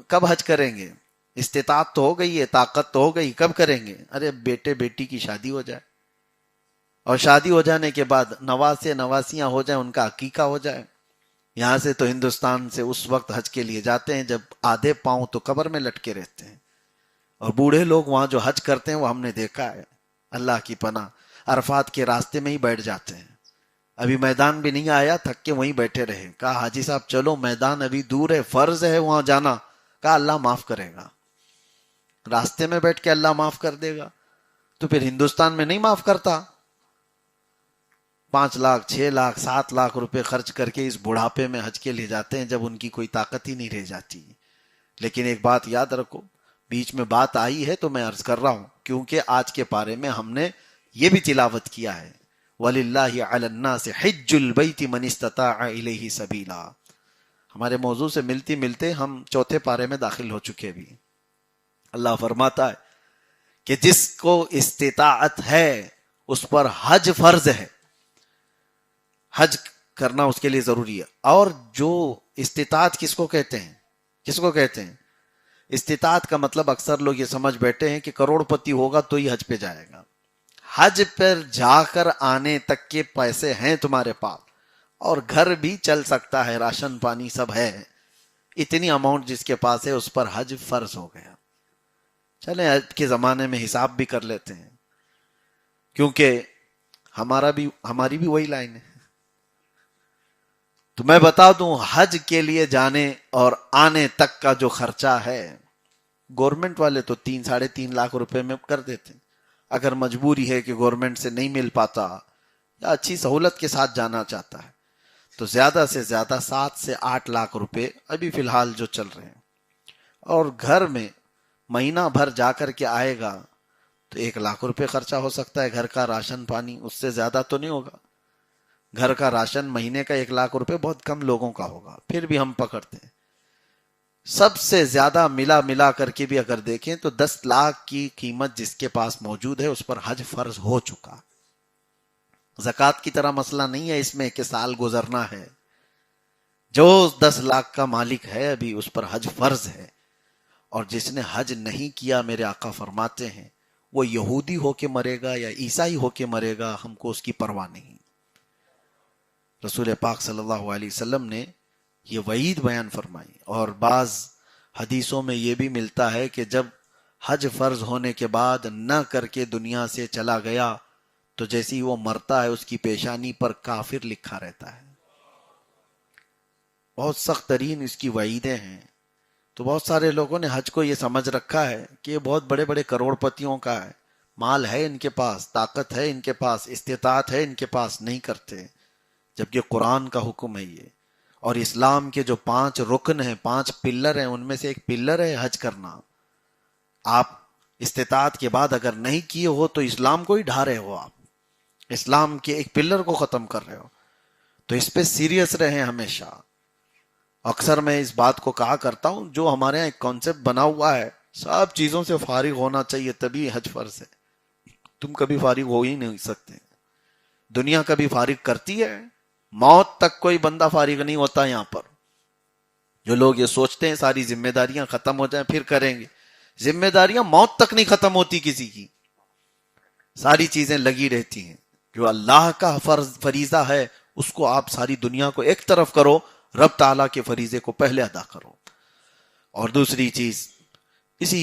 کب حج کریں گے؟ استطاعت تو ہو گئی ہے، طاقت تو ہو گئی، کب کریں گے؟ ارے بیٹے بیٹی کی شادی ہو جائے اور شادی ہو جانے کے بعد نواسے نواسیاں ہو جائیں، ان کا عقیقہ ہو جائے. یہاں سے تو ہندوستان سے اس وقت حج کے لیے جاتے ہیں جب آدھے پاؤں تو قبر میں لٹکے رہتے ہیں، اور بوڑھے لوگ وہاں جو حج کرتے ہیں وہ ہم نے دیکھا ہے، اللہ کی پناہ عرفات کے راستے میں ہی بیٹھ جاتے ہیں. ابھی میدان بھی نہیں آیا، تھک کے وہیں بیٹھے رہے. کہا حاجی صاحب چلو میدان ابھی دور ہے، فرض ہے وہاں جانا. کہا اللہ معاف کرے گا، راستے میں بیٹھ کے اللہ معاف کر دے گا، تو پھر ہندوستان میں نہیں معاف کرتا؟ 5 لاکھ 6 لاکھ 7 لاکھ روپے خرچ کر کے اس بڑھاپے میں حج کے لیے جاتے ہیں جب ان کی کوئی طاقت ہی نہیں رہ جاتی. لیکن ایک بات یاد رکھو، بیچ میں بات آئی ہے تو میں عرض کر رہا ہوں کیونکہ آج کے پارے میں ہم نے یہ بھی تلاوت کیا ہے وَلِلَّهِ عَلَى النَّاسِ حِجُّ الْبَيْتِ مَنِ اسْتَطَاعَ إِلَيْهِ سَبِيلًا. ہمارے موضوع سے ملتے ملتے ہم چوتھے پارے میں داخل ہو چکے بھی. اللہ فرماتا ہے کہ جس کو استطاعت ہے اس پر حج فرض ہے، حج کرنا اس کے لیے ضروری ہے. اور جو استطاعت کس کو کہتے ہیں؟ کس کو کہتے ہیں؟ استطاعت کا مطلب اکثر لوگ یہ سمجھ بیٹھے ہیں کہ کروڑ پتی ہوگا تو ہی حج پہ جائے گا. حج پر جا کر آنے تک کے پیسے ہیں تمہارے پاس اور گھر بھی چل سکتا ہے، راشن پانی سب ہے، اتنی اماؤنٹ جس کے پاس ہے اس پر حج فرض ہو گیا. چلیں حج کے زمانے میں حساب بھی کر لیتے ہیں کیونکہ ہماری بھی وہی لائن ہے. تو میں بتا دوں حج کے لیے جانے اور آنے تک کا جو خرچہ ہے گورنمنٹ والے تو 3-3.5 لاکھ روپے میں کر دیتے ہیں. اگر مجبوری ہے کہ گورنمنٹ سے نہیں مل پاتا یا اچھی سہولت کے ساتھ جانا چاہتا ہے تو زیادہ سے زیادہ 7 سے 8 لاکھ روپے ابھی فی الحال جو چل رہے ہیں. اور گھر میں مہینہ بھر جا کر کے آئے گا تو 1 لاکھ روپے خرچہ ہو سکتا ہے، گھر کا راشن پانی، اس سے زیادہ تو نہیں ہوگا. گھر کا راشن مہینے کا 1 لاکھ روپے بہت کم لوگوں کا ہوگا، پھر بھی ہم پکڑتے ہیں. سب سے زیادہ ملا کر کے بھی اگر دیکھیں تو 10 لاکھ کی قیمت جس کے پاس موجود ہے اس پر حج فرض ہو چکا. زکوٰۃ کی طرح مسئلہ نہیں ہے اس میں کہ سال گزرنا ہے. جو 10 لاکھ کا مالک ہے ابھی اس پر حج فرض ہے. اور جس نے حج نہیں کیا میرے آقا فرماتے ہیں وہ یہودی ہو کے مرے گا یا عیسائی ہو کے مرے گا، ہم کو اس کی پرواہ نہیں. رسول پاک صلی اللہ علیہ وسلم نے یہ وعید بیان فرمائی. اور بعض حدیثوں میں یہ بھی ملتا ہے کہ جب حج فرض ہونے کے بعد نہ کر کے دنیا سے چلا گیا تو جیسے ہی وہ مرتا ہے اس کی پیشانی پر کافر لکھا رہتا ہے. بہت سخت ترین اس کی وعیدیں ہیں. تو بہت سارے لوگوں نے حج کو یہ سمجھ رکھا ہے کہ یہ بہت بڑے بڑے کروڑ پتیوں کا ہے، مال ہے ان کے پاس، طاقت ہے ان کے پاس، استطاعت ہے ان کے پاس، نہیں کرتے. جبکہ قرآن کا حکم ہے یہ. اور اسلام کے جو 5 رکن ہیں، 5 پلر ہیں، ان میں سے ایک پلر ہے حج کرنا. آپ استطاعت کے بعد اگر نہیں کیے ہو تو اسلام کو ہی ڈھا رہے ہو، آپ اسلام کے ایک پلر کو ختم کر رہے ہو. تو اس پہ سیریس رہیں ہمیشہ. اکثر میں اس بات کو کہا کرتا ہوں جو ہمارے یہاں ایک کانسیپٹ بنا ہوا ہے سب چیزوں سے فارغ ہونا چاہیے تبھی حج فرض ہے. تم کبھی فارغ ہو ہی نہیں سکتے. دنیا کبھی فارغ کرتی ہے؟ موت تک کوئی بندہ فارغ نہیں ہوتا یہاں پر. جو لوگ یہ سوچتے ہیں ساری ذمہ داریاں ختم ہو جائیں پھر کریں گے، ذمہ داریاں موت تک نہیں ختم ہوتی کسی کی، ساری چیزیں لگی رہتی ہیں۔ جو اللہ کا فریضہ ہے اس کو آپ ساری دنیا کو ایک طرف کرو، رب تعالیٰ کے فریضے کو پہلے ادا کرو۔ اور دوسری چیز اسی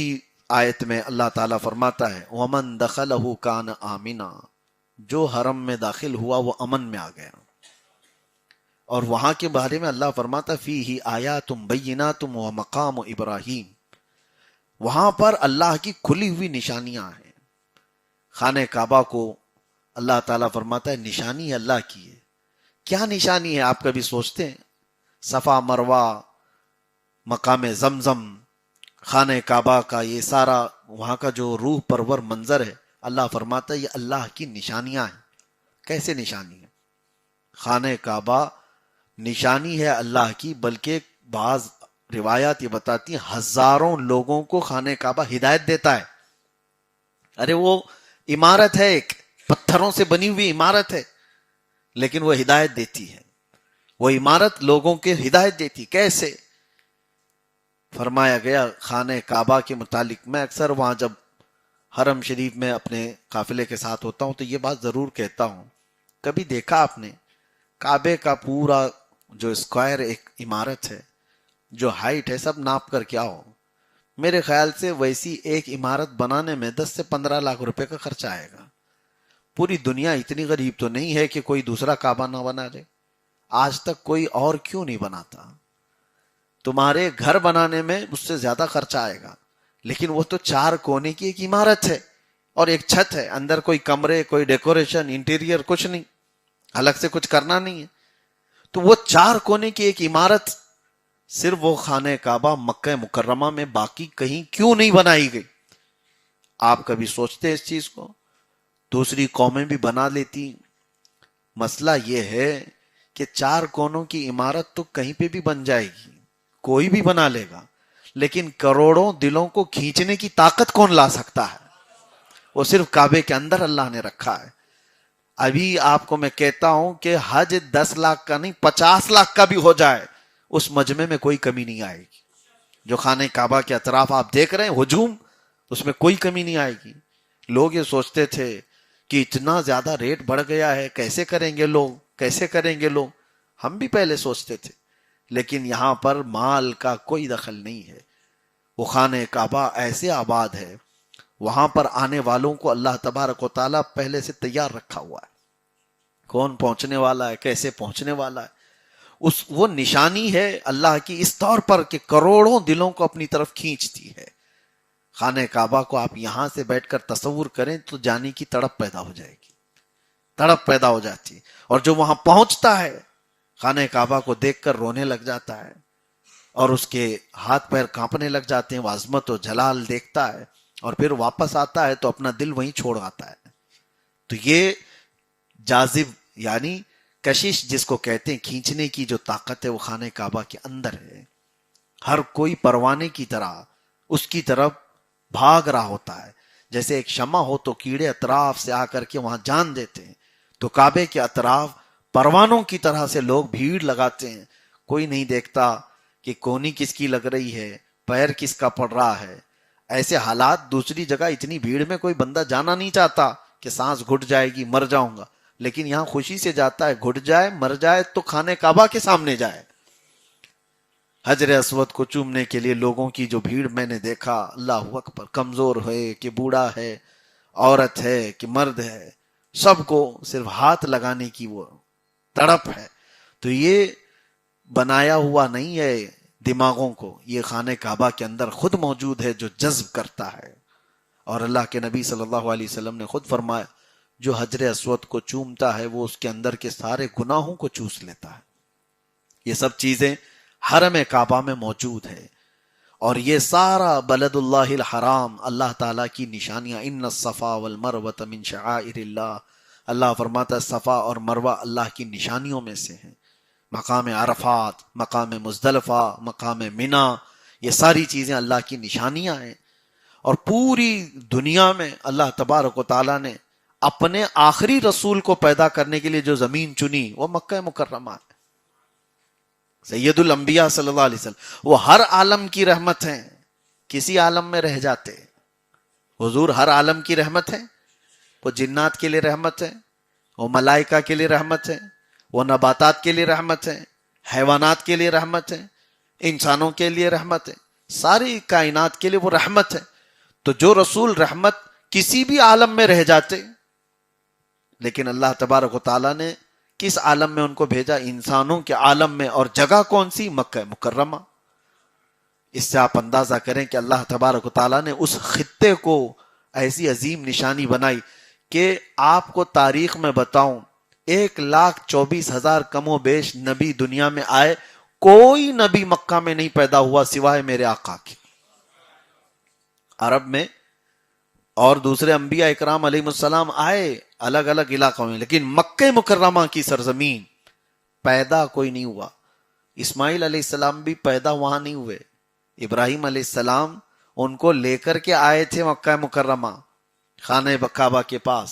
آیت میں اللہ تعالیٰ فرماتا ہے وَمَن دَخَلَهُ كَانَ آمِنًا، جو حرم میں داخل ہوا وہ امن میں آ گیا۔ اور وہاں کے بارے میں اللہ فرماتا فیہ آیات بینات ومقام ابراہیم، وہاں پر اللہ کی کھلی ہوئی نشانیاں ہیں۔ خانہ کعبہ کو اللہ تعالیٰ فرماتا ہے نشانی اللہ کی ہے۔ کیا نشانی ہے آپ کبھی سوچتے ہیں؟ صفا مروہ، مقام زمزم، خانہ کعبہ کا یہ سارا وہاں کا جو روح پرور منظر ہے، اللہ فرماتا ہے یہ اللہ کی نشانیاں ہیں۔ کیسے نشانی ہے؟ خانہ کعبہ نشانی ہے اللہ کی، بلکہ بعض روایات یہ بتاتی ہیں ہزاروں لوگوں کو خانہ کعبہ ہدایت دیتا ہے۔ ارے وہ عمارت ہے، ایک پتھروں سے بنی ہوئی عمارت ہے، لیکن وہ ہدایت دیتی ہے۔ وہ عمارت لوگوں کے ہدایت دیتی۔ کیسے؟ فرمایا گیا خانہ کعبہ کے متعلق، میں اکثر وہاں جب حرم شریف میں اپنے قافلے کے ساتھ ہوتا ہوں تو یہ بات ضرور کہتا ہوں، کبھی دیکھا آپ نے کعبے کا پورا جو اسکوائر ایک عمارت ہے، جو ہائٹ ہے، سب ناپ کر کیا ہو؟ میرے خیال سے ویسی ایک عمارت بنانے میں 10 سے 15 لاکھ روپے کا خرچہ آئے گا۔ پوری دنیا اتنی غریب تو نہیں ہے کہ کوئی دوسرا کعبہ نہ بنا لے۔ آج تک کوئی اور کیوں نہیں بناتا؟ تمہارے گھر بنانے میں اس سے زیادہ خرچہ آئے گا، لیکن وہ تو 4 کونے کی ایک عمارت ہے اور ایک چھت ہے، اندر کوئی کمرے، کوئی ڈیکوریشن، انٹیریئر کچھ نہیں، الگ سے کچھ کرنا نہیں ہے۔ تو وہ 4 کونے کی ایک عمارت صرف وہ خانہ کعبہ مکہ مکرمہ میں، باقی کہیں کیوں نہیں بنائی گئی؟ آپ کبھی سوچتے اس چیز کو؟ دوسری قومیں بھی بنا لیتی۔ مسئلہ یہ ہے کہ 4 کونوں کی عمارت تو کہیں پہ بھی بن جائے گی، کوئی بھی بنا لے گا، لیکن کروڑوں دلوں کو کھینچنے کی طاقت کون لا سکتا ہے؟ وہ صرف کعبے کے اندر اللہ نے رکھا ہے۔ ابھی آپ کو میں کہتا ہوں کہ حج 10 لاکھ کا نہیں 50 لاکھ کا بھی ہو جائے، اس مجمع میں کوئی کمی نہیں آئے گی۔ جو خانہ کعبہ کے اطراف آپ دیکھ رہے ہیں ہجوم، اس میں کوئی کمی نہیں آئے گی۔ لوگ یہ سوچتے تھے کہ اتنا زیادہ ریٹ بڑھ گیا ہے، کیسے کریں گے لوگ، کیسے کریں گے لوگ؟ ہم بھی پہلے سوچتے تھے، لیکن یہاں پر مال کا کوئی دخل نہیں ہے۔ وہ خانہ کعبہ ایسے آباد ہے، وہاں پر آنے والوں کو اللہ تبارک و تعالیٰ پہلے سے تیار رکھا ہوا ہے، کون پہنچنے والا ہے، کیسے پہنچنے والا ہے۔ وہ نشانی ہے اللہ کی اس طور پر کہ کروڑوں دلوں کو اپنی طرف کھینچتی ہے۔ خانہ کعبہ کو آپ یہاں سے بیٹھ کر تصور کریں تو جانے کی تڑپ پیدا ہو جائے گی، تڑپ پیدا ہو جاتی، اور جو وہاں پہنچتا ہے خانہ کعبہ کو دیکھ کر رونے لگ جاتا ہے اور اس کے ہاتھ پیر کانپنے لگ جاتے ہیں، وہ عظمت و جلال دیکھتا ہے، اور پھر واپس آتا ہے تو اپنا دل وہیں چھوڑ آتا ہے۔ تو یہ جاذب یعنی کشش جس کو کہتے ہیں، کھینچنے کی جو طاقت ہے، وہ خانہ کعبہ کے اندر ہے۔ ہر کوئی پروانے کی طرح اس کی طرف بھاگ رہا ہوتا ہے۔ جیسے ایک شمع ہو تو کیڑے اطراف سے آ کر کے وہاں جان دیتے ہیں، تو کعبے کے اطراف پروانوں کی طرح سے لوگ بھیڑ لگاتے ہیں۔ کوئی نہیں دیکھتا کہ کونی کس کی لگ رہی ہے، پیر کس کا پڑ رہا ہے۔ ایسے حالات دوسری جگہ اتنی بھیڑ میں کوئی بندہ جانا نہیں چاہتا کہ سانس گھٹ جائے گی، مر جاؤں گا، لیکن یہاں خوشی سے جاتا ہے، گھٹ جائے مر جائے تو خانہ کعبہ کے سامنے جائے۔ حجر اسود کو چومنے کے لیے لوگوں کی جو بھیڑ میں نے دیکھا، اللہ اکبر، کمزور ہے کہ بوڑھا ہے، عورت ہے کہ مرد ہے، سب کو صرف ہاتھ لگانے کی وہ تڑپ ہے۔ تو یہ بنایا ہوا نہیں ہے دماغوں کو، یہ خانہ کعبہ کے اندر خود موجود ہے جو جذب کرتا ہے۔ اور اللہ کے نبی صلی اللہ علیہ وسلم نے خود فرمایا جو حجر اسود کو چومتا ہے وہ اس کے اندر کے سارے گناہوں کو چوس لیتا ہے۔ یہ سب چیزیں حرم کعبہ میں موجود ہے، اور یہ سارا بلد اللہ الحرام اللہ تعالیٰ کی نشانیاں، ان الصفا والمروۃ من شعائر اللہ، اللہ فرماتا ہے صفا اور مروہ اللہ کی نشانیوں میں سے ہیں۔ مقام عرفات، مقام مزدلفہ، مقام منی، یہ ساری چیزیں اللہ کی نشانیاں ہیں۔ اور پوری دنیا میں اللہ تبارک و تعالیٰ نے اپنے آخری رسول کو پیدا کرنے کے لیے جو زمین چنی وہ مکہ مکرمہ ہے۔ سید الانبیاء صلی اللہ علیہ وسلم وہ ہر عالم کی رحمت ہیں، کسی عالم میں رہ جاتے حضور ہر عالم کی رحمت ہے. وہ جنات کے لیے رحمت ہے، وہ ملائکہ کے لیے رحمت ہے، وہ نباتات کے لیے رحمت ہے، حیوانات کے لیے رحمت ہے، انسانوں کے لیے رحمت ہے، ساری کائنات کے لیے وہ رحمت ہے. تو جو رسول رحمت کسی بھی عالم میں رہ جاتے، لیکن اللہ تبارک و تعالیٰ نے کس عالم میں ان کو بھیجا؟ انسانوں کے عالم میں. اور جگہ کون سی؟ مکہ مکرمہ. اس سے آپ اندازہ کریں کہ اللہ تبارک و تعالیٰ نے اس خطے کو ایسی عظیم نشانی بنائی کہ آپ کو تاریخ میں بتاؤں 1,24,000 کم و بیش نبی دنیا میں آئے، کوئی نبی مکہ میں نہیں پیدا ہوا سوائے میرے آقا کے. عرب میں اور دوسرے انبیاء اکرام علیہ السلام آئے الگ الگ علاقوں میں، لیکن مکہ مکرمہ کی سرزمین پیدا کوئی نہیں ہوا. اسماعیل علیہ السلام بھی پیدا وہاں نہیں ہوئے، ابراہیم علیہ السلام ان کو لے کر کے آئے تھے مکہ مکرمہ خانہ کعبہ کے پاس.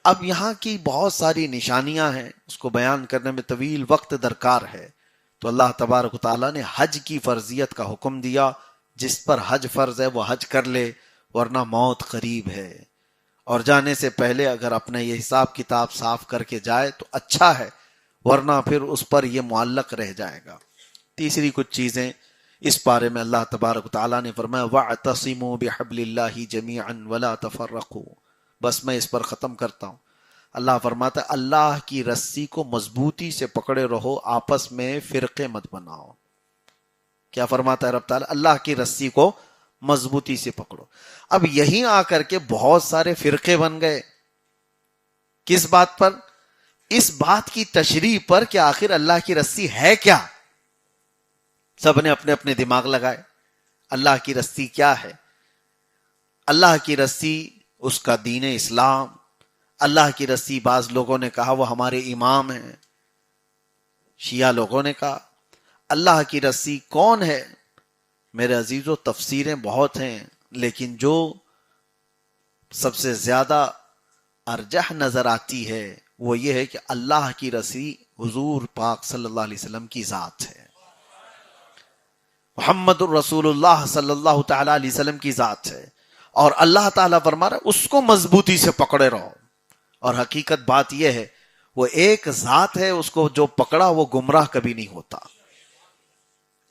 اب یہاں کی بہت ساری نشانیاں ہیں، اس کو بیان کرنے میں طویل وقت درکار ہے. تو اللہ تبارک و تعالیٰ نے حج کی فرضیت کا حکم دیا. جس پر حج فرض ہے وہ حج کر لے، ورنہ موت قریب ہے. اور جانے سے پہلے اگر اپنا یہ حساب کتاب صاف کر کے جائے تو اچھا ہے، ورنہ پھر اس پر یہ معلق رہ جائے گا. تیسری کچھ چیزیں اس بارے میں اللہ تبارک و تعالیٰ نے فرمایا وَاعْتَصِمُوا بِحَبْلِ اللَّهِ جَمِيعًا وَلَا تَفَرَّقُوا. بس میں اس پر ختم کرتا ہوں. اللہ فرماتا ہے اللہ کی رسی کو مضبوطی سے پکڑے رہو، آپس میں فرقے مت بناؤ. کیا فرماتا ہے رب تعالیٰ؟ اللہ کی رسی کو مضبوطی سے پکڑو. اب یہیں آ کر کے بہت سارے فرقے بن گئے. کس بات پر؟ اس بات کی تشریح پر کہ آخر اللہ کی رسی ہے کیا. سب نے اپنے اپنے دماغ لگائے. اللہ کی رسی کیا ہے؟ اللہ کی رسی اس کا دین اسلام. اللہ کی رسی بعض لوگوں نے کہا وہ ہمارے امام ہیں، شیعہ لوگوں نے کہا. اللہ کی رسی کون ہے؟ میرے عزیزو تفسیریں بہت ہیں، لیکن جو سب سے زیادہ ارجح نظر آتی ہے وہ یہ ہے کہ اللہ کی رسی حضور پاک صلی اللہ علیہ وسلم کی ذات ہے. محمد الرسول اللہ صلی اللہ تعالی علیہ وسلم کی ذات ہے. اور اللہ تعالیٰ فرما رہا ہے اس کو مضبوطی سے پکڑے رہو. اور حقیقت بات یہ ہے وہ ایک ذات ہے، اس کو جو پکڑا وہ گمراہ کبھی نہیں ہوتا.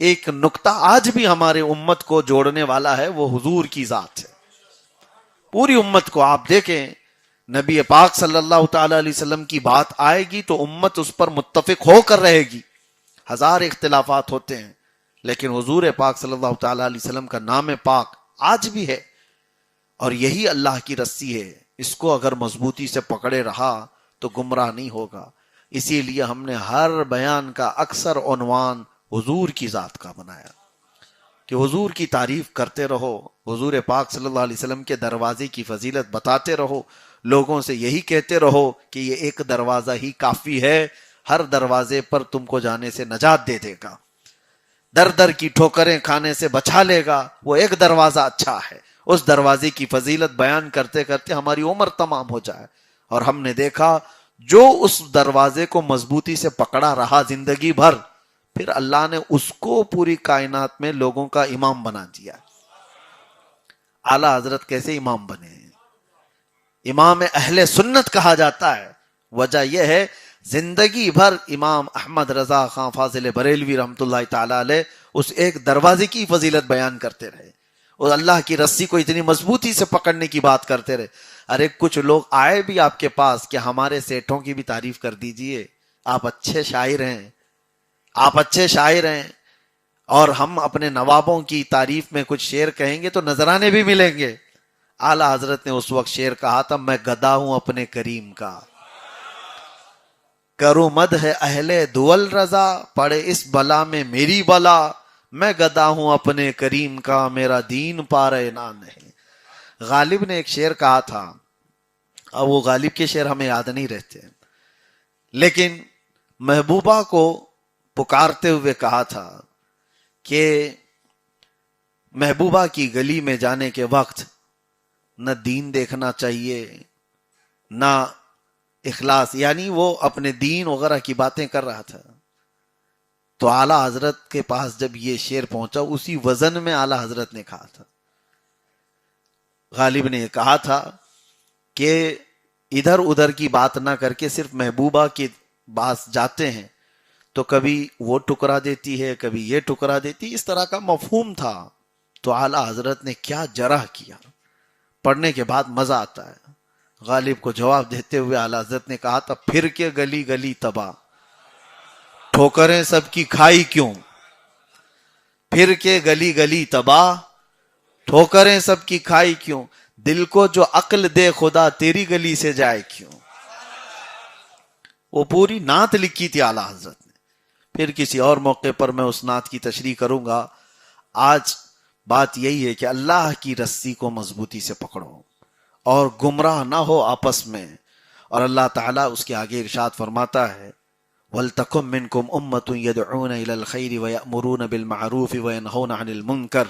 ایک نقطہ آج بھی ہمارے امت کو جوڑنے والا ہے، وہ حضور کی ذات ہے. پوری امت کو آپ دیکھیں، نبی پاک صلی اللہ تعالی علیہ وسلم کی بات آئے گی تو امت اس پر متفق ہو کر رہے گی. ہزار اختلافات ہوتے ہیں، لیکن حضور پاک صلی اللہ تعالی علیہ وسلم کا نام پاک آج بھی ہے، اور یہی اللہ کی رسی ہے. اس کو اگر مضبوطی سے پکڑے رہا تو گمراہ نہیں ہوگا. اسی لیے ہم نے ہر بیان کا اکثر عنوان حضور کی ذات کا بنایا کہ حضور کی تعریف کرتے رہو، حضور پاک صلی اللہ علیہ وسلم کے دروازے کی فضیلت بتاتے رہو، لوگوں سے یہی کہتے رہو کہ یہ ایک دروازہ ہی کافی ہے، ہر دروازے پر تم کو جانے سے نجات دے دے گا، در در کی ٹھوکریں کھانے سے بچا لے گا. وہ ایک دروازہ اچھا ہے. اس دروازے کی فضیلت بیان کرتے کرتے ہماری عمر تمام ہو جائے. اور ہم نے دیکھا جو اس دروازے کو مضبوطی سے پکڑا رہا زندگی بھر، پھر اللہ نے اس کو پوری کائنات میں لوگوں کا امام بنا دیا. اعلیٰ حضرت کیسے امام بنے؟ امام اہل سنت کہا جاتا ہے. وجہ یہ ہے زندگی بھر امام احمد رضا خان فاضل بریلوی رحمۃ اللہ تعالی علیہ اس ایک دروازے کی فضیلت بیان کرتے رہے، اور اللہ کی رسی کو اتنی مضبوطی سے پکڑنے کی بات کرتے رہے. ارے کچھ لوگ آئے بھی آپ کے پاس کہ ہمارے سیٹھوں کی بھی تعریف کر دیجئے، آپ اچھے شاعر ہیں، آپ اچھے شاعر ہیں، اور ہم اپنے نوابوں کی تعریف میں کچھ شعر کہیں گے تو نذرانے بھی ملیں گے. اعلیٰ حضرت نے اس وقت شعر کہا تھا میں گدا ہوں اپنے کریم کا، کروں مدح اہل دول رضا، پڑے اس بلا میں میری بلا، میں گدا ہوں اپنے کریم کا، میرا دین پارے نہ نہیں. غالب نے ایک شعر کہا تھا، اب وہ غالب کے شعر ہمیں یاد نہیں رہتے، لیکن محبوبہ کو پکارتے ہوئے کہا تھا کہ محبوبہ کی گلی میں جانے کے وقت نہ دین دیکھنا چاہیے نہ اخلاص، یعنی وہ اپنے دین وغیرہ کی باتیں کر رہا تھا. تو اعلیٰ حضرت کے پاس جب یہ شعر پہنچا اسی وزن میں اعلیٰ حضرت نے کہا تھا. غالب نے کہا تھا کہ ادھر ادھر کی بات نہ کر کے صرف محبوبہ کے پاس جاتے ہیں تو کبھی وہ ٹکرا دیتی ہے کبھی یہ ٹکرا دیتی، اس طرح کا مفہوم تھا. تو اعلیٰ حضرت نے کیا جرح کیا، پڑھنے کے بعد مزہ آتا ہے. غالب کو جواب دیتے ہوئے اعلیٰ حضرت نے کہا تھا پھر کے گلی گلی تباہ، ٹھوکریں سب کی کھائی کیوں، پھر کے گلی گلی تباہ، ٹھوکریں سب کی کھائی کیوں، دل کو جو عقل دے خدا تیری گلی سے جائے کیوں. وہ پوری نعت لکھی تھی اعلیٰ حضرت نے. پھر کسی اور موقع پر میں اس نعت کی تشریح کروں گا. آج بات یہی ہے کہ اللہ کی رسی کو مضبوطی سے پکڑو اور گمراہ نہ ہو آپس میں. اور اللہ تعالیٰ اس کے آگے ارشاد فرماتا ہے وَلْتَكُمْ مِنْكُمْ أُمَّةٌ يَدْعُونَ إِلَى الْخَيْرِ وَيَأْمُرُونَ بِالْمَعْرُوفِ وَيَنْهَوْنَ عَنِ الْمُنْكَرِ.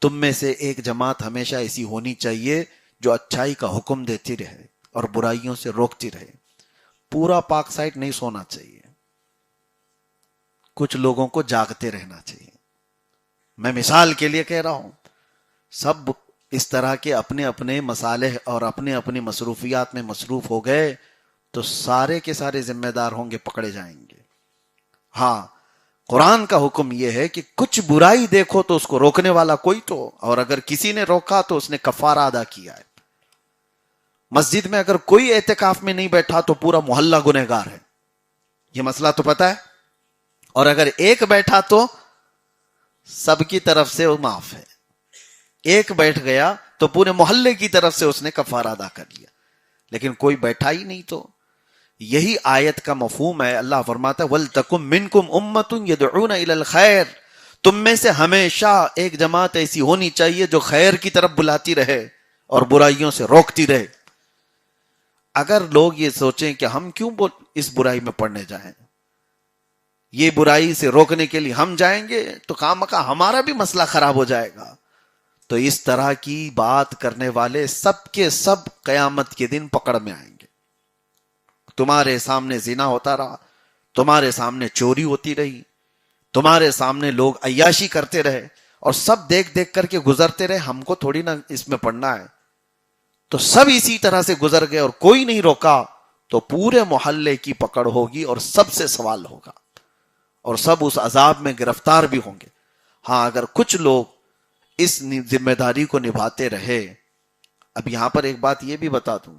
تم میں سے ایک جماعت ہمیشہ ایسی ہونی چاہیے جو اچھائی کا حکم دیتی رہے اور برائیوں سے روکتی رہے. پورا پاک سائٹ نہیں سونا چاہیے، کچھ لوگوں کو جاگتے رہنا چاہیے. میں مثال کے لیے کہہ رہا ہوں، سب اس طرح کے اپنے اپنے مصالح اور اپنے اپنی مصروفیات میں مصروف ہو گئے تو سارے کے سارے ذمہ دار ہوں گے، پکڑے جائیں گے. ہاں، قرآن کا حکم یہ ہے کہ کچھ برائی دیکھو تو اس کو روکنے والا کوئی تو، اور اگر کسی نے روکا تو اس نے کفارہ ادا کیا ہے. مسجد میں اگر کوئی اعتکاف میں نہیں بیٹھا تو پورا محلہ گنہگار ہے، یہ مسئلہ تو پتا ہے. اور اگر ایک بیٹھا تو سب کی طرف سے وہ معاف ہے. ایک بیٹھ گیا تو پورے محلے کی طرف سے اس نے کفارہ ادا کر لیا. لیکن کوئی بیٹھا ہی نہیں. تو یہی آیت کا مفہوم ہے. اللہ فرماتا ہے وَلْتَكُمْ مِنْكُمْ أُمَّةٌ يَدْعُونَ إِلَى الْخَيْرِ. تم میں سے ہمیشہ ایک جماعت ایسی ہونی چاہیے جو خیر کی طرف بلاتی رہے اور برائیوں سے روکتی رہے. اگر لوگ یہ سوچیں کہ ہم کیوں اس برائی میں پڑنے جائیں، یہ برائی سے روکنے کے لیے ہم جائیں گے تو خامخواہ ہمارا بھی مسئلہ خراب ہو جائے گا. تو اس طرح کی بات کرنے والے سب کے سب قیامت کے دن پکڑ میں آئیں گے. تمہارے سامنے زنا ہوتا رہا، تمہارے سامنے چوری ہوتی رہی، تمہارے سامنے لوگ عیاشی کرتے رہے اور سب دیکھ دیکھ کر کے گزرتے رہے. ہم کو تھوڑی نہ اس میں پڑنا ہے. تو سب اسی طرح سے گزر گئے اور کوئی نہیں روکا تو پورے محلے کی پکڑ ہوگی اور سب سے سوال ہوگا اور سب اس عذاب میں گرفتار بھی ہوں گے. ہاں، اگر کچھ لوگ اس ذمہ داری کو نبھاتے رہے. اب یہاں پر ایک بات یہ بھی بتا دوں،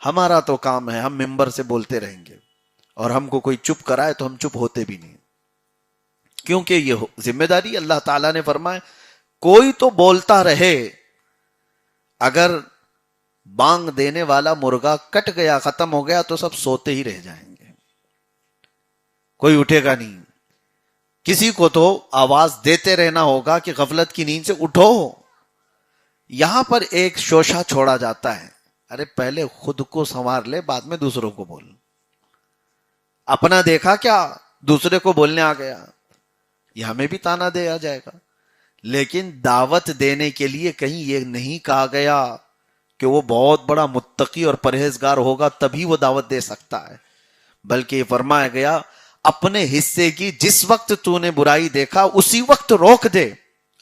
ہمارا تو کام ہے ہم ممبر سے بولتے رہیں گے اور ہم کو کوئی چپ کرائے تو ہم چپ ہوتے بھی نہیں، کیونکہ یہ ذمہ داری اللہ تعالیٰ نے فرمایا کوئی تو بولتا رہے. اگر بانگ دینے والا مرغا کٹ گیا، ختم ہو گیا تو سب سوتے ہی رہ جائیں گے، کوئی اٹھے گا نہیں. کسی کو تو آواز دیتے رہنا ہوگا کہ غفلت کی نیند سے اٹھو. یہاں پر ایک شوشہ چھوڑا جاتا ہے، ارے پہلے خود کو سنوار لے بعد میں دوسروں کو بول. اپنا دیکھا کیا دوسرے کو بولنے آ گیا، یہ ہمیں بھی تانا دیا جائے گا. لیکن دعوت دینے کے لیے کہیں یہ نہیں کہا گیا کہ وہ بہت بڑا متقی اور پرہیزگار ہوگا تبھی وہ دعوت دے سکتا ہے، بلکہ یہ فرمایا گیا اپنے حصے کی جس وقت تو نے برائی دیکھا اسی وقت روک دے.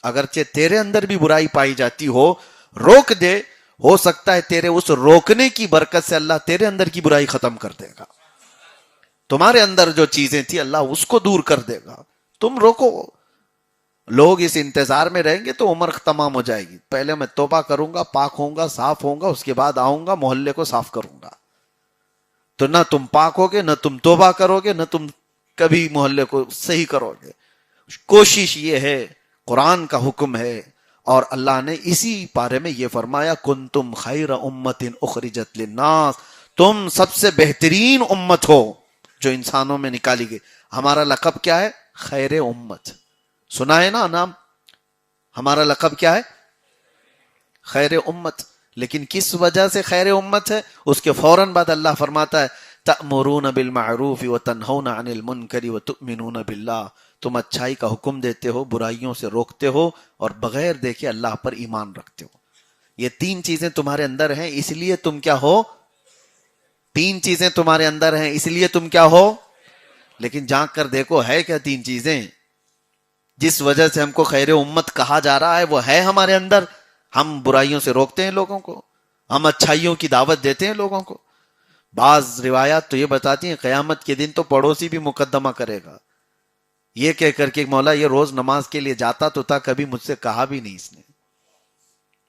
اگرچہ تیرے اندر بھی برائی پائی جاتی ہو، روک دے. ہو سکتا ہے تیرے اس روکنے کی برکت سے اللہ تیرے اندر کی برائی ختم کر دے گا. تمہارے اندر جو چیزیں تھی اللہ اس کو دور کر دے گا. تم روکو. لوگ اس انتظار میں رہیں گے تو عمر تمام ہو جائے گی. پہلے میں توبہ کروں گا، پاک ہوں گا، صاف ہوں گا، اس کے بعد آؤں گا محلے کو صاف کروں گا. تو نہ تم پاک ہوگے، نہ تم توبہ کرو گے، نہ تم کبھی محلے کو صحیح کرو گے. کوشش یہ ہے، قرآن کا حکم ہے اور اللہ نے اسی پارے میں یہ فرمایا کنتم خیر امت اخرجت للناس، تم سب سے بہترین امت ہو جو انسانوں میں نکالی گئی. ہمارا لقب کیا ہے؟ خیر امت. سنا ہے نا نام؟ ہمارا لقب کیا ہے؟ خیر امت. لیکن کس وجہ سے خیر امت ہے؟ اس کے فوراً بعد اللہ فرماتا ہے تأمرون بالمعروف وتنہون عن المنکر وتؤمنون باللہ. تم اچھائی کا حکم دیتے ہو، برائیوں سے روکتے ہو اور بغیر دیکھے اللہ پر ایمان رکھتے ہو. یہ تین چیزیں تمہارے اندر ہیں، اس لیے تم کیا ہو؟ تین چیزیں تمہارے اندر ہیں اس لیے تم کیا ہو؟ لیکن جھانک کر دیکھو ہے کیا 3 چیزیں جس وجہ سے ہم کو خیر امت کہا جا رہا ہے، وہ ہے ہمارے اندر. ہم برائیوں سے روکتے ہیں لوگوں کو، ہم اچھائیوں کی دعوت دیتے ہیں لوگوں کو. بعض روایات تو یہ بتاتی ہیں قیامت کے دن تو پڑوسی بھی مقدمہ کرے گا، یہ کہہ کر کے مولا یہ روز نماز کے لیے جاتا تو تھا، کبھی مجھ سے کہا بھی نہیں، اس نے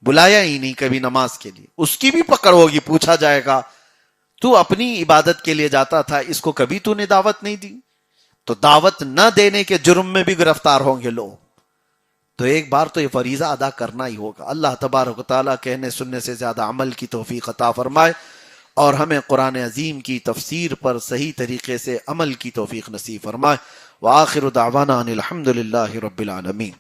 بلایا ہی نہیں کبھی نماز کے لیے. اس کی بھی پکڑ ہوگی، پوچھا جائے گا تو اپنی عبادت کے لیے جاتا تھا، اس کو کبھی تو نے دعوت نہیں دی. تو دعوت نہ دینے کے جرم میں بھی گرفتار ہوں گے لوگ. تو ایک بار تو یہ فریضہ ادا کرنا ہی ہوگا. اللہ تبارک و تعالیٰ کہنے سننے سے زیادہ عمل کی توفیق عطا فرمائے، اور ہمیں قرآن عظیم کی تفسیر پر صحیح طریقے سے عمل کی توفیق نصیب فرمائے. وآخر دعوانا ان الحمد للہ رب العالمین.